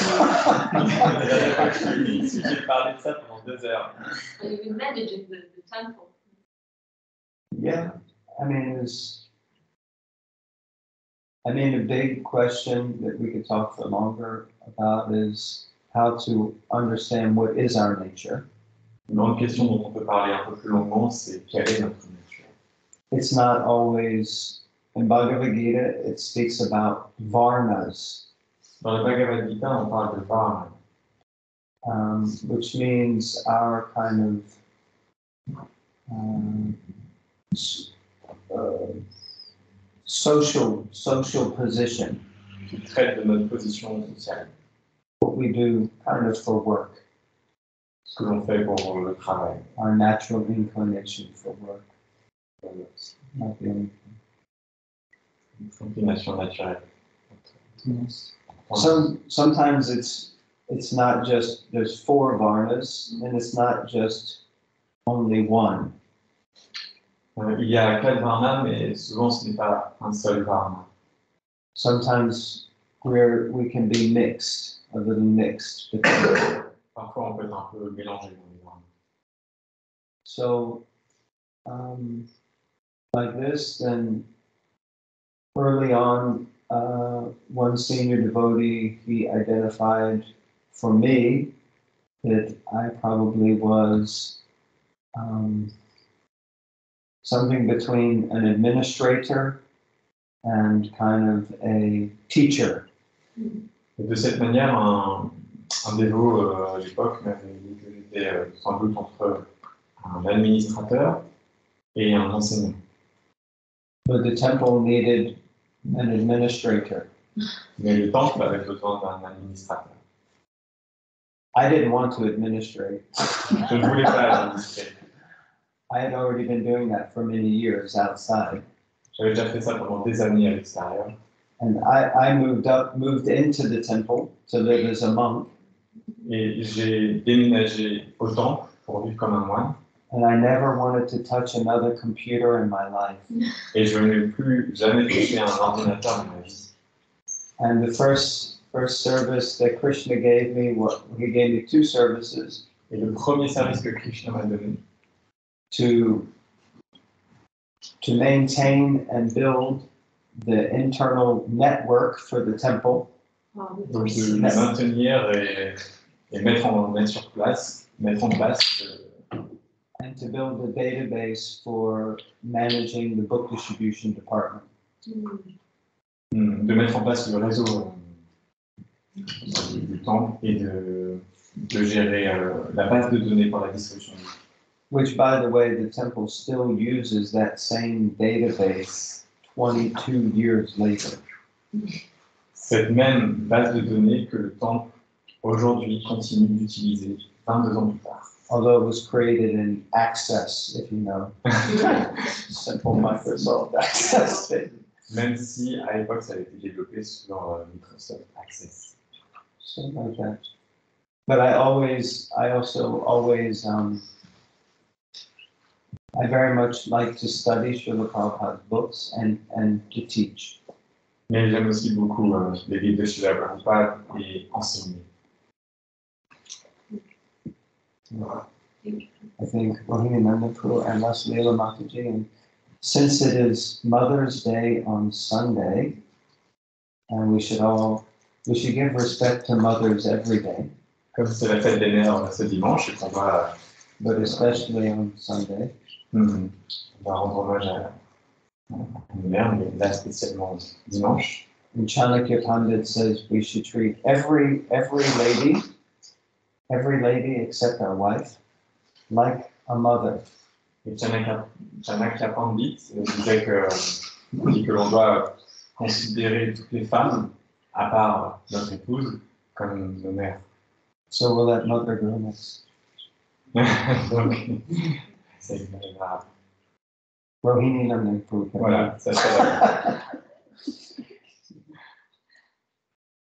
J'ai parlé de ça pendant 2 heures. And you've been managing the temple. Yeah, I mean, a big question that we could talk for longer about is how to understand what is our nature. Une grande question dont on peut parler un peu plus longuement, c'est quelle est notre nature. It's not always, in Bhagavad Gita, it speaks about varnas, Dans le Bhagavad Gita, on parle de varna, which means our kind of social position, qui traite de notre position sociale, what we do kind of for work, ce que l'on fait pour le travail. our natural inclination for work. Not the only thing. Une inclination naturelle. Yes. Sometimes it's not just, there's 4 varnas, and it's not just only one. Il y a 4 varnas, mais souvent ce n'est pas un seul varna. Sometimes we can be mixed, a little mixed. Parfois, on peut être un peu mélangé dans les varnas. So, like this, then early on, one senior devotee, he identified for me that I probably was something between an administrator and kind of a teacher. Et de cette manière, un dévot à l'époque m'avait dit que j'étais sans doute entre un administrateur et un enseignant. But the temple needed an administrator. Mais le temple avait besoin d'un administrateur. I didn't want to administrate. Je ne voulais pas administrer. I had already been doing that for many years outside. J'avais déjà fait ça pendant des années à l'extérieur. And I moved into the temple to live as a monk. Et j'ai déménagé au temple pour vivre comme un moine. And I never wanted to touch another computer in my life. Et je n'ai plus jamais touché un ordinateur dans ma vie. And the first service that Krishna gave me, he gave me 2 services. Et le premier service que Krishna m'a donné, to maintain and build the internal network for the temple. donc de maintenir et mettre sur place mettre en place and to build a database for managing the book distribution department. de mettre en place le réseau du temple et de gérer la base de données pour la distribution. Which, by the way, the temple still uses that same database 22 years later. Cette même base de données que le temple aujourd'hui continue d'utiliser 22 ans plus tard. Although it was created in Access, if you know. Simple Microsoft Access. Même si à l'époque ça avait été développé sur Microsoft Access. Something like that. But I also always, I very much like to study Srila Prabhupada's books and to teach. Mais j'aime aussi beaucoup les livres de Srila Prabhupada et enseigner. I think Rohini Nandapur and Las Leela Mataji, and since it is Mother's Day on Sunday, and we should give respect to mothers every day. Comme c'est la fête des mères ce dimanche et qu'on va, but especially on Sunday. On va rendre hommage à une mère, mais là spécialement dimanche. And Chanakya Pandit says we should treat every lady except our wife like a mother. Et Chanakya Pandit disait que l'on doit considérer toutes les femmes, à part notre épouse, comme nos mères. So will that mother go next? Donc, c'est grave. Rohini Nandapur. Voilà, ça serait.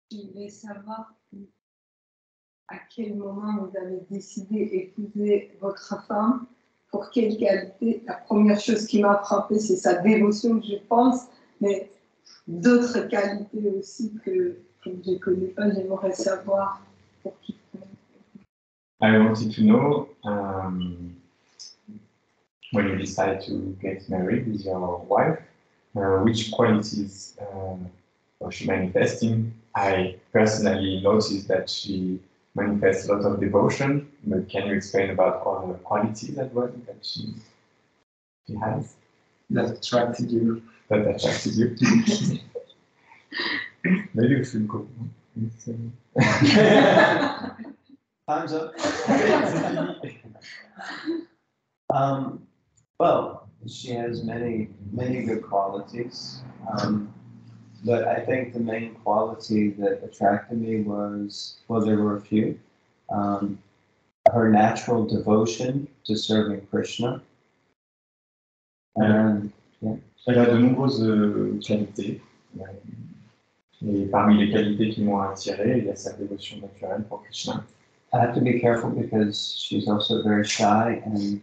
Je voulais savoir à quel moment vous avez décidé d'épouser votre femme, pour quelle qualité. La première chose qui m'a frappée, c'est sa dévotion, je pense, mais d'autres qualités aussi que je ne connais pas, j'aimerais savoir pour qui. I wanted to know when you decide to get married with your wife, which qualities was she manifesting? I personally noticed that she manifests a lot of devotion, but can you explain about other qualities as well that she has? That attracted you. That attracted you? Maybe we should go. Time's up. Well, she has many good qualities. But I think the main quality that attracted me was, well, there were a few. Her natural devotion to serving Krishna. And, yeah. Elle a de nombreuses qualités. Et parmi les qualités qui m'ont attiré, il y a sa dévotion naturelle pour Krishna. I have to be careful because she's also very shy and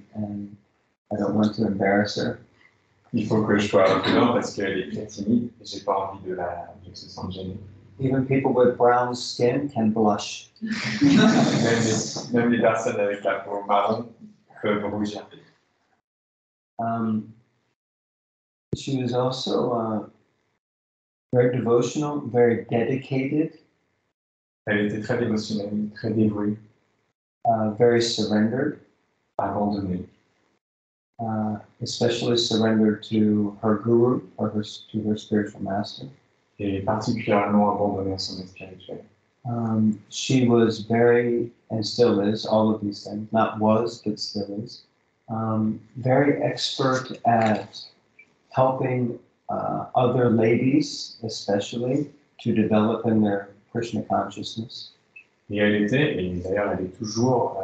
I don't want to embarrass her. Il faut que je sois prudent parce qu'elle est très timide et j'ai pas envie de se sentir gênée. Even people with brown skin can blush. Même les personnes avec la peau marron peuvent rougir. She was also very devotional, very dedicated. Elle était très dévotionnelle, très dévouée, very surrendered. abandonnée. Especially surrendered to her guru or to her spiritual master. Et particulièrement abandonnée à son maître spirituel. She was very, and still is, all of these things, not was, but still is, very expert at helping other ladies, especially, to develop in their Krishna consciousness. Et elle était, et d'ailleurs elle est toujours,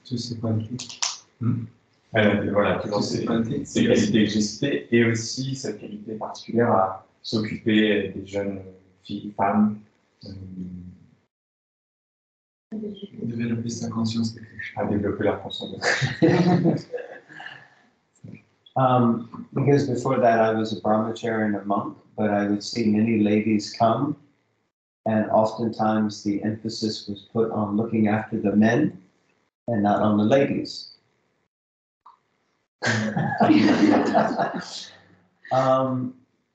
Tous ces qualités. elle a voilà, toujours ses qualités que j'ai citées, et aussi cette qualité particulière à s'occuper des jeunes filles, femmes. Développer sa conscience de Krishna. À développer leur conscience. Because before that I was a brahmachari and a monk, but I would see many ladies come, and oftentimes the emphasis was put on looking after the men and not on the ladies.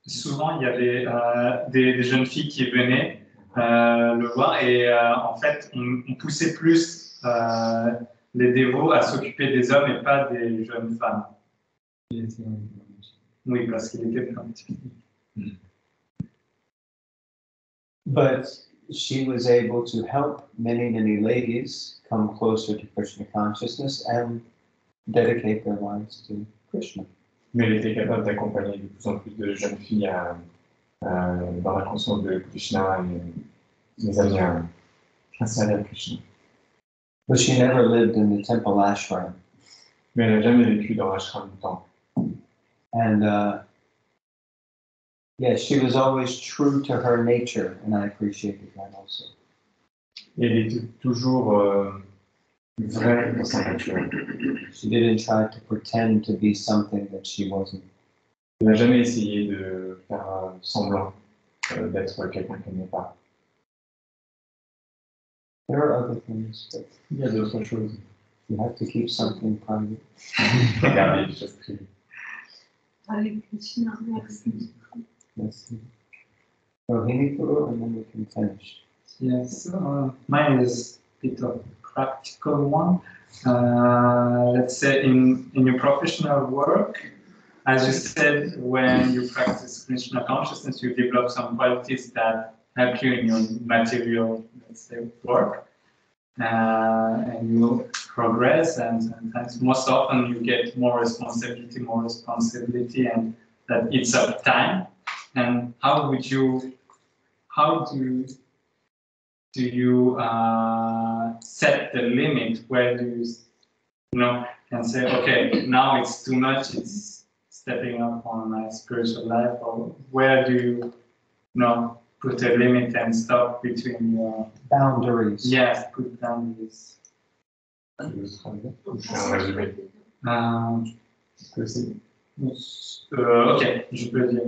Souvent, il y avait des jeunes filles qui venaient le voir. Et en fait, on poussait plus les dévots à s'occuper des hommes et pas des jeunes femmes. Oui, parce qu'il était un petit peu. But she was able to help many, many ladies come closer to Krishna consciousness and dedicate their lives to Krishna. Mais elle était capable d'accompagner de plus en plus de jeunes filles dans la conscience de Krishna et les amener à servir Krishna. But she never lived in the temple ashram. Mais elle n'a jamais vécu dans l'ashram du temple. And yeah, she was always true to her nature, and I appreciated that also. Et elle était toujours vraie dans sa nature. She didn't try to pretend to be something that she wasn't. Elle n'a jamais essayé de faire semblant d'être quelqu'un qu'elle n'est pas. There are other things, but Il y a d'autres choses. you have to keep something private. Regardez les choses privées. Hare Krishna, merci. That's Rohini Guru, and then we can finish. Yes, mine is a bit of a practical one. Let's say in your professional work, as you said, when you practice Krishna consciousness, you develop some qualities that help you in your material, let's say, work. And you progress, and sometimes, most often, you get more responsibility, and that eats up time. And how do you set the limit where you can say, okay, now it's too much, it's stepping up on my spiritual life, or where do you put a limit and stop between your Boundaries. yes, put boundaries. Je fais un résumé. Que c'est Ok, je peux le dire.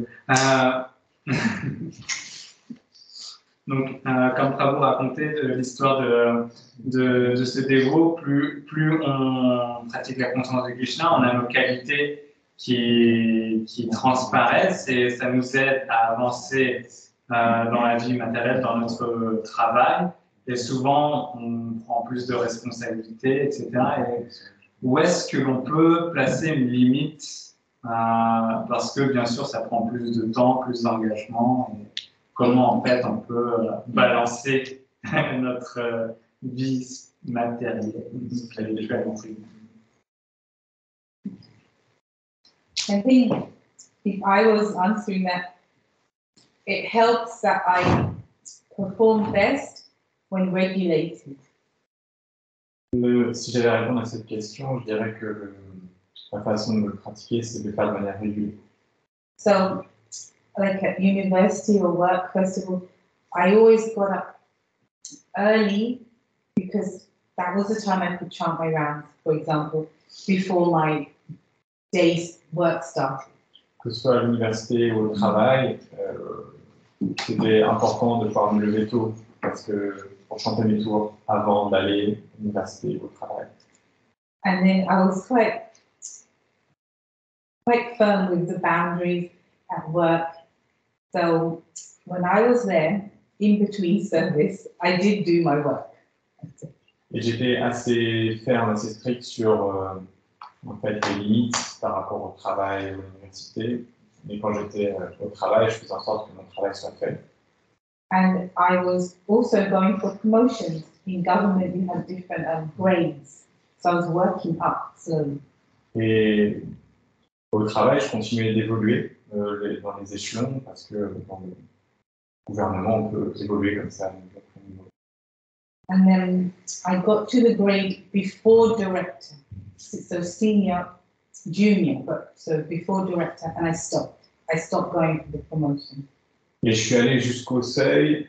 Donc, comme Prabhu racontait de l'histoire de ce dévot, plus on pratique la conscience de Krishna, on a nos qualités qui transparaissent et ça nous aide à avancer dans la vie matérielle, dans notre travail. Et souvent, on prend plus de responsabilités, etc. Et où est-ce que l'on peut placer une limite parce que, bien sûr, ça prend plus de temps, plus d'engagement. Et comment, en fait, on peut balancer notre vie matérielle. I think if I was answering that, it helps that I perform best when regulated. Si j'avais à répondre à cette question, je dirais que la façon de le pratiquer, c'est de le faire de manière régulière. So, like at university or work festival, I always got up early because that was the time I could chant my rounds, for example, before my day's work started. Que ce soit à l'université ou au travail, c'était important de pouvoir me lever tôt parce que pour chanter mes tours avant d'aller à l'université ou au travail. And then I was quite firm with the boundaries at work. So when I was there, in between service, I did do my work. Et j'étais assez ferme, assez strict sur en fait, les limites par rapport au travail ou à l'université. Mais quand j'étais au travail, je faisais en sorte que mon travail soit fait. And I was also going for promotions. In government, you have different grades. So I was working up slowly. Et au travail, je continuais d'évoluer dans les échelons parce que dans le gouvernement, on peut évoluer comme ça. And then I got to the grade before director. So senior, junior, but so before director, and I stopped. I stopped going for the promotion. Et je suis allé jusqu'au seuil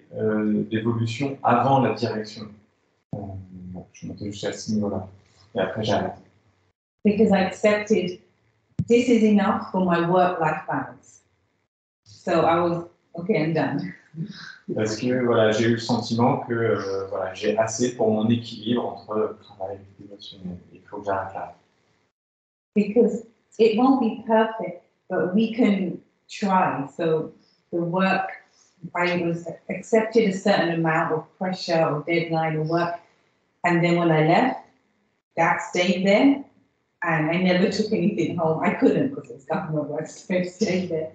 d'évolution avant la direction. Je suis monté jusqu'à ce niveau-là. Et après, j'ai arrêté. Because I accepted this is enough for my work-life balance. So I was, okay, I'm done. Parce que voilà, j'ai eu le sentiment que voilà, j'ai assez pour mon équilibre entre le travail et l'émotionnel. Il faut que j'arrête là. Because it won't be perfect, but we can try. So the work I was accepted a certain amount of pressure or deadline or work, and then when I left, that stayed there, and I never took anything home. I couldn't because it was government work, so it stayed there.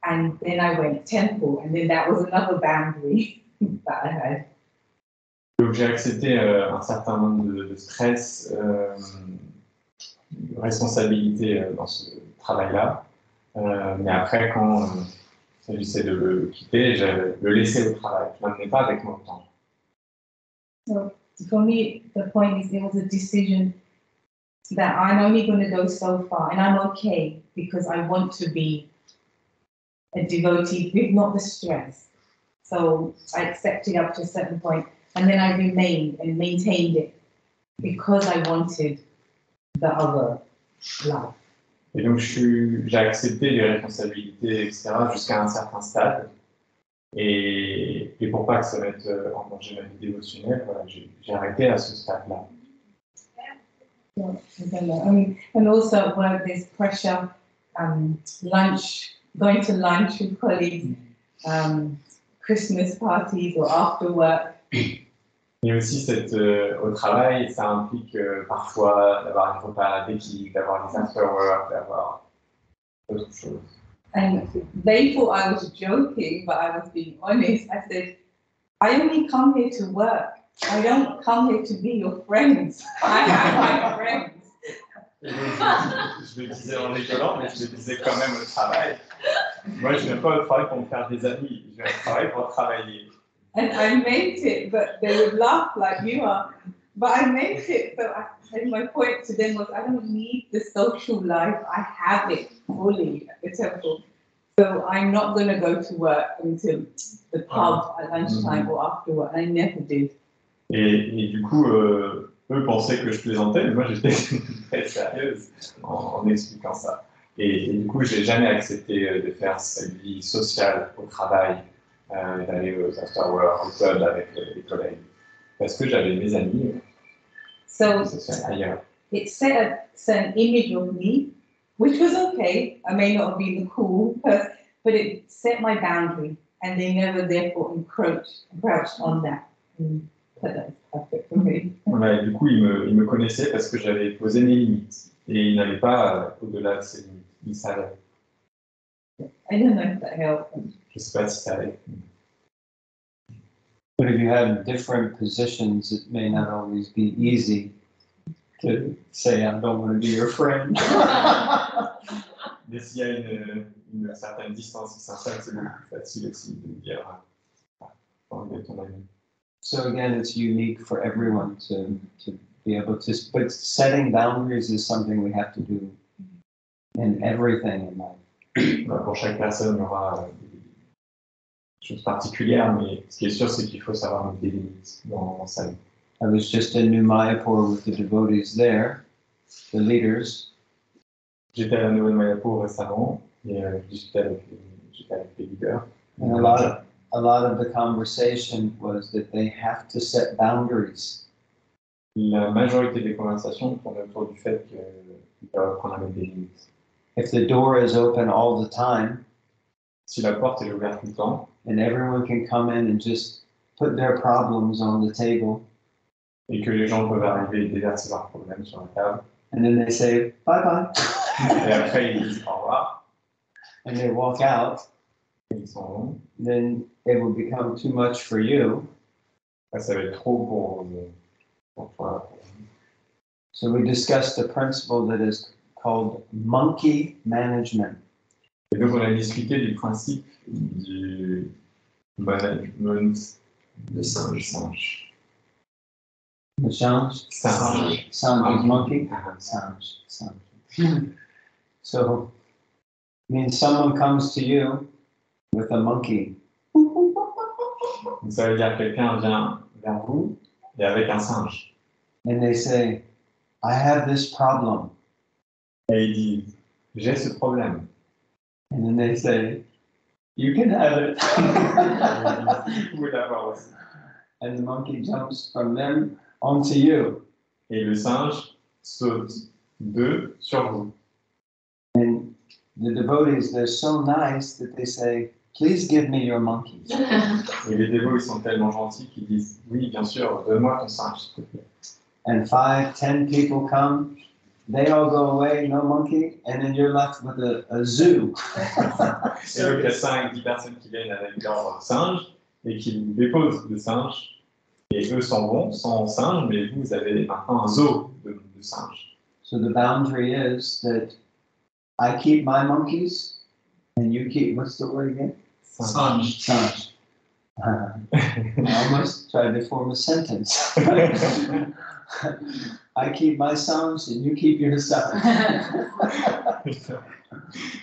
And then I went temple, and then that was another boundary that I had. Donc j'ai accepté un certain nombre de stress, de responsabilités dans ce travail-là. Mais après, quand il s'agissait de le quitter, je le laissais au travail. Je ne l'amenais pas avec moi autant. So for me, the point is, it was a decision that I'm only going to go so far, and I'm okay because I want to be a devotee with not the stress. So I accepted up to a certain point, and then I remained and maintained it because I wanted the other life. Et donc j'ai accepté les responsabilités, etc., jusqu'à un certain stade. Et pour pas que ça mette en danger ma vie dévotionnelle, voilà, j'ai arrêté à ce stade-là. And also at work, there's pressure, lunch, going to lunch with colleagues, Christmas parties or after work. Et aussi, au travail, ça implique parfois d'avoir un repas d'équipe, d'avoir des after-work, d'avoir autre chose. And they thought I was joking, but I was being honest. I said, I only come here to work. I don't come here to be your friends. I have my friends. Je le disais en rigolant, mais je le disais quand même au travail. Moi, je ne viens pas au travail pour me faire des amis. Je viens au travail pour travailler. And I meant it, but they would laugh like you are. But I meant it, so and my point to them was, I don't need the social life. I have it fully at the temple. So I'm not going to go to work until the pub at lunchtime or after work. I never did. Et du coup, eux pensaient que je plaisantais, mais moi j'étais très sérieuse en expliquant ça. Et du coup, je n'ai jamais accepté de faire cette vie sociale au travail, d'aller aux after-work, au club avec les collègues, parce que j'avais mes amis sociales ailleurs. It set a certain image of me, which was okay. I may not have been the cool person, but it set my boundary, and they never therefore encroached on that. That's perfect for me. Ouais, du coup, ils me connaissaient parce que j'avais posé mes limites, et ils n'allaient pas au-delà de ces limites. Ils savaient. I don't know if that helped. Je ne sais pas si ça allait. But if you have different positions, it may not always be easy to say, I don't want to be your friend. Mais s'il y a une certaine distance qui s'installe, c'est beaucoup plus facile aussi de dire enlever ton ami. So again, it's unique for everyone to be able to, but setting boundaries is something we have to do in everything in life. Pour chaque personne, il y aura des choses particulières, mais ce qui est sûr, c'est qu'il faut savoir mettre des limites dans sa vie. I was just in New Mayapur with the devotees there, the leaders. J'étais à la Nouvelle Mayapur récemment et j'étais avec les leaders. And a lot of the conversation was that they have to set boundaries. La majorité des conversations tournent autour du fait qu'ils doivent apprendre à mettre des limites. If the door is open all the time, si la porte est ouverte tout le temps, and everyone can come in and just put their problems on the table, et que les gens peuvent arriver et déverser leurs problèmes sur la table, and then they say bye bye, et après ils disent au revoir, and they walk out, et ils s'en vont, then it will become too much for you. Ça va être trop pour toi. So we discussed a principle that is called monkey management. Et donc on a discuté du principe du management de singe. The singe? Singe. Singe is monkey? Singe. So, means someone comes to you with a monkey. Donc ça veut dire que quelqu'un vient vers vous et avec un singe. And they say, I have this problem. Et ils disent, j'ai ce problème. And then they say, you can have it. Vous pouvez l'avoir aussi. And the monkey jumps from them onto you. Et le singe saute sur vous. And the devotees, they're so nice that they say, please give me your monkeys. Et les dévots, ils sont tellement gentils qu'ils disent oui, bien sûr, donne-moi ton singe, s'il te plaît. And 5, 10 people come, they all go away, no monkey, and then you're left with a zoo. Et donc, il y a 5-10 personnes qui viennent avec leur singe et qui vous déposent le singe. Et eux s'en vont sans singe, mais vous avez maintenant un zoo de singes. So the boundary is that I keep my monkeys, and you keep, what's the word again? Singe. Singe. I almost tried to form a sentence. I keep my singe, and you keep your singe.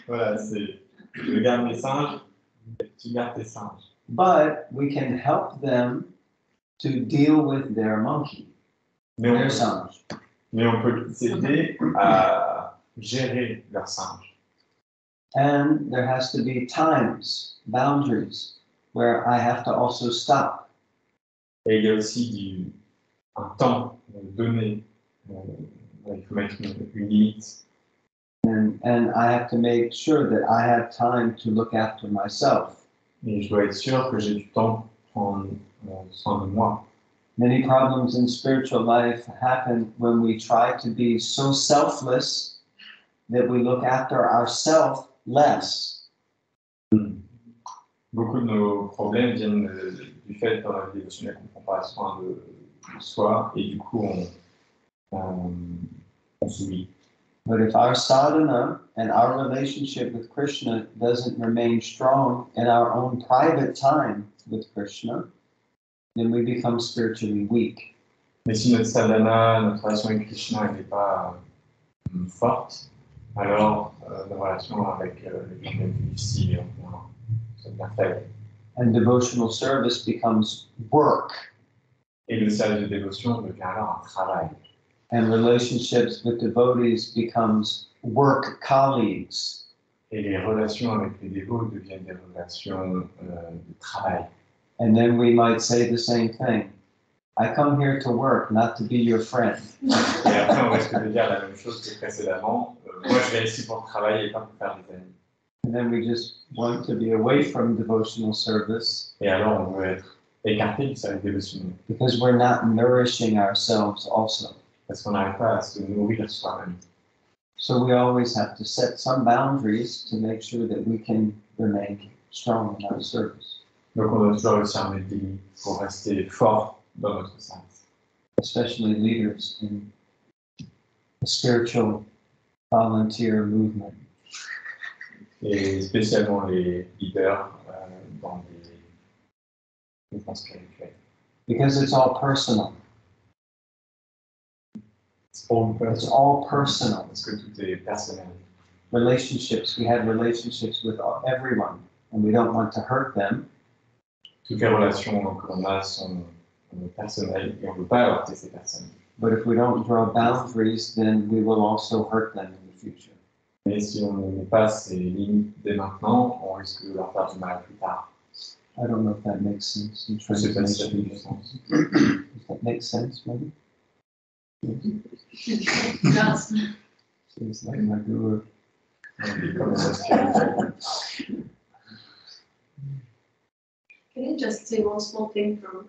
Voilà, c'est je garde mes singes, tu gardes tes singes. But we can help them to deal with their monkey, their singe. Mais on peut les aider à gérer leur singe. And there has to be times, boundaries, where I have to also stop. Et il y a aussi un temps donné, il faut mettre une limite. And I have to make sure that I have time to look after myself. Et je dois être sûr que j'ai du temps pour prendre soin de moi. Many problems in spiritual life happen when we try to be so selfless that we look after ourselves less. Beaucoup de nos problèmes viennent du fait dans la vie dévotionnelle qu'on ne prend pas soin de soi et du coup on s'oublie. But if our sadhana and our relationship with Krishna doesn't remain strong in our own private time with Krishna, then we become spiritually weak. Mais si notre sadhana, notre relation avec Krishna n'est pas forte, alors nos relations avec Krishna est difficile et on devient faible. And devotional service becomes work. Et le service de dévotion devient alors un travail. And relationships with devotees becomes work colleagues. Et les relations avec les dévots deviennent des relations de travail. And then we might say the same thing. I come here to work, not to be your friend. Et après, on risque de dire la même chose que précédemment. Moi, je viens ici pour travailler et pas pour faire des amis. And then we just want to be away from devotional service. Et alors, on veut être écarté du service dévotionnel. Because we're not nourishing ourselves also. Parce qu'on n'arrive pas à se nourrir soi-même. So we always have to set some boundaries to make sure that we can remain strong in our service. Donc, on doit toujours réussir à mettre des limites pour rester fort dans notre service. Especially leaders in the spiritual volunteer movement. Et spécialement les leaders dans les mouvements spirituels. Because it's all personal. It's all personal. Parce que tout est personnel. Relationships, we have relationships with everyone, and we don't want to hurt them. Toutes les relations que l'on a sont personnelles et on ne veut pas heurter ces personnes. But if we don't draw boundaries, then we will also hurt them in the future. Mais si on ne met pas ces limites dès maintenant, on risque de leur faire du mal plus tard. I don't know if that makes sense in Je ne sais pas si ça fait translation. du sens. Does that make sense, maybe? Yes. It's like my guru. Et comme ça, spirituel. Can you just say one small thing from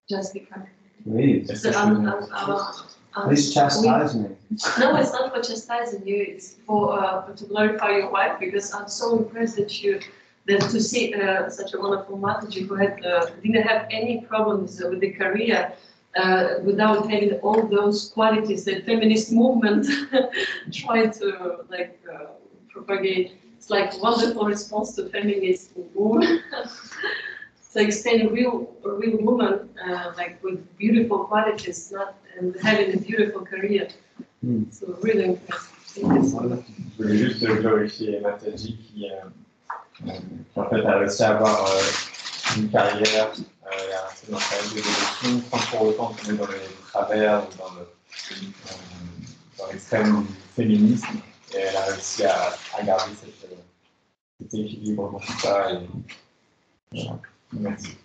just because? Please, Est-ce que je peux please chastise me. No, it's not for chastising you. It's for to glorify your wife because I'm so impressed that to see such a wonderful Mataji who didn't have any problems with the career without having all those qualities that feminist movement tried to propagate. It's like wonderful response to feminist movement. So explain a real woman with beautiful qualities, not and having a beautiful career. So really impressive. Je voulais juste glorifier Mataji qui en fait a réussi à avoir une carrière et à rester dans sa vie de dévotion sans pour autant tomber dans les travers ou dans l'extrême du féminisme. Et elle a réussi à garder cet équilibre dans tout ça. Et voilà. Merci.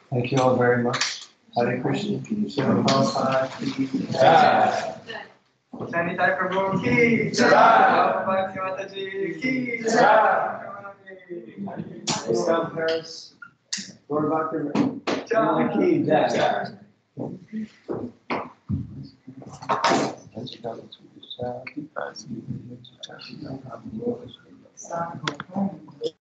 Thank you all very much. Hare Krishna. Jai Nitai Prabhu ki jai. Bhakti Mataji ki jai. Welcome, Paris. Lord Doctor. Aqui, Jack. Start to go home.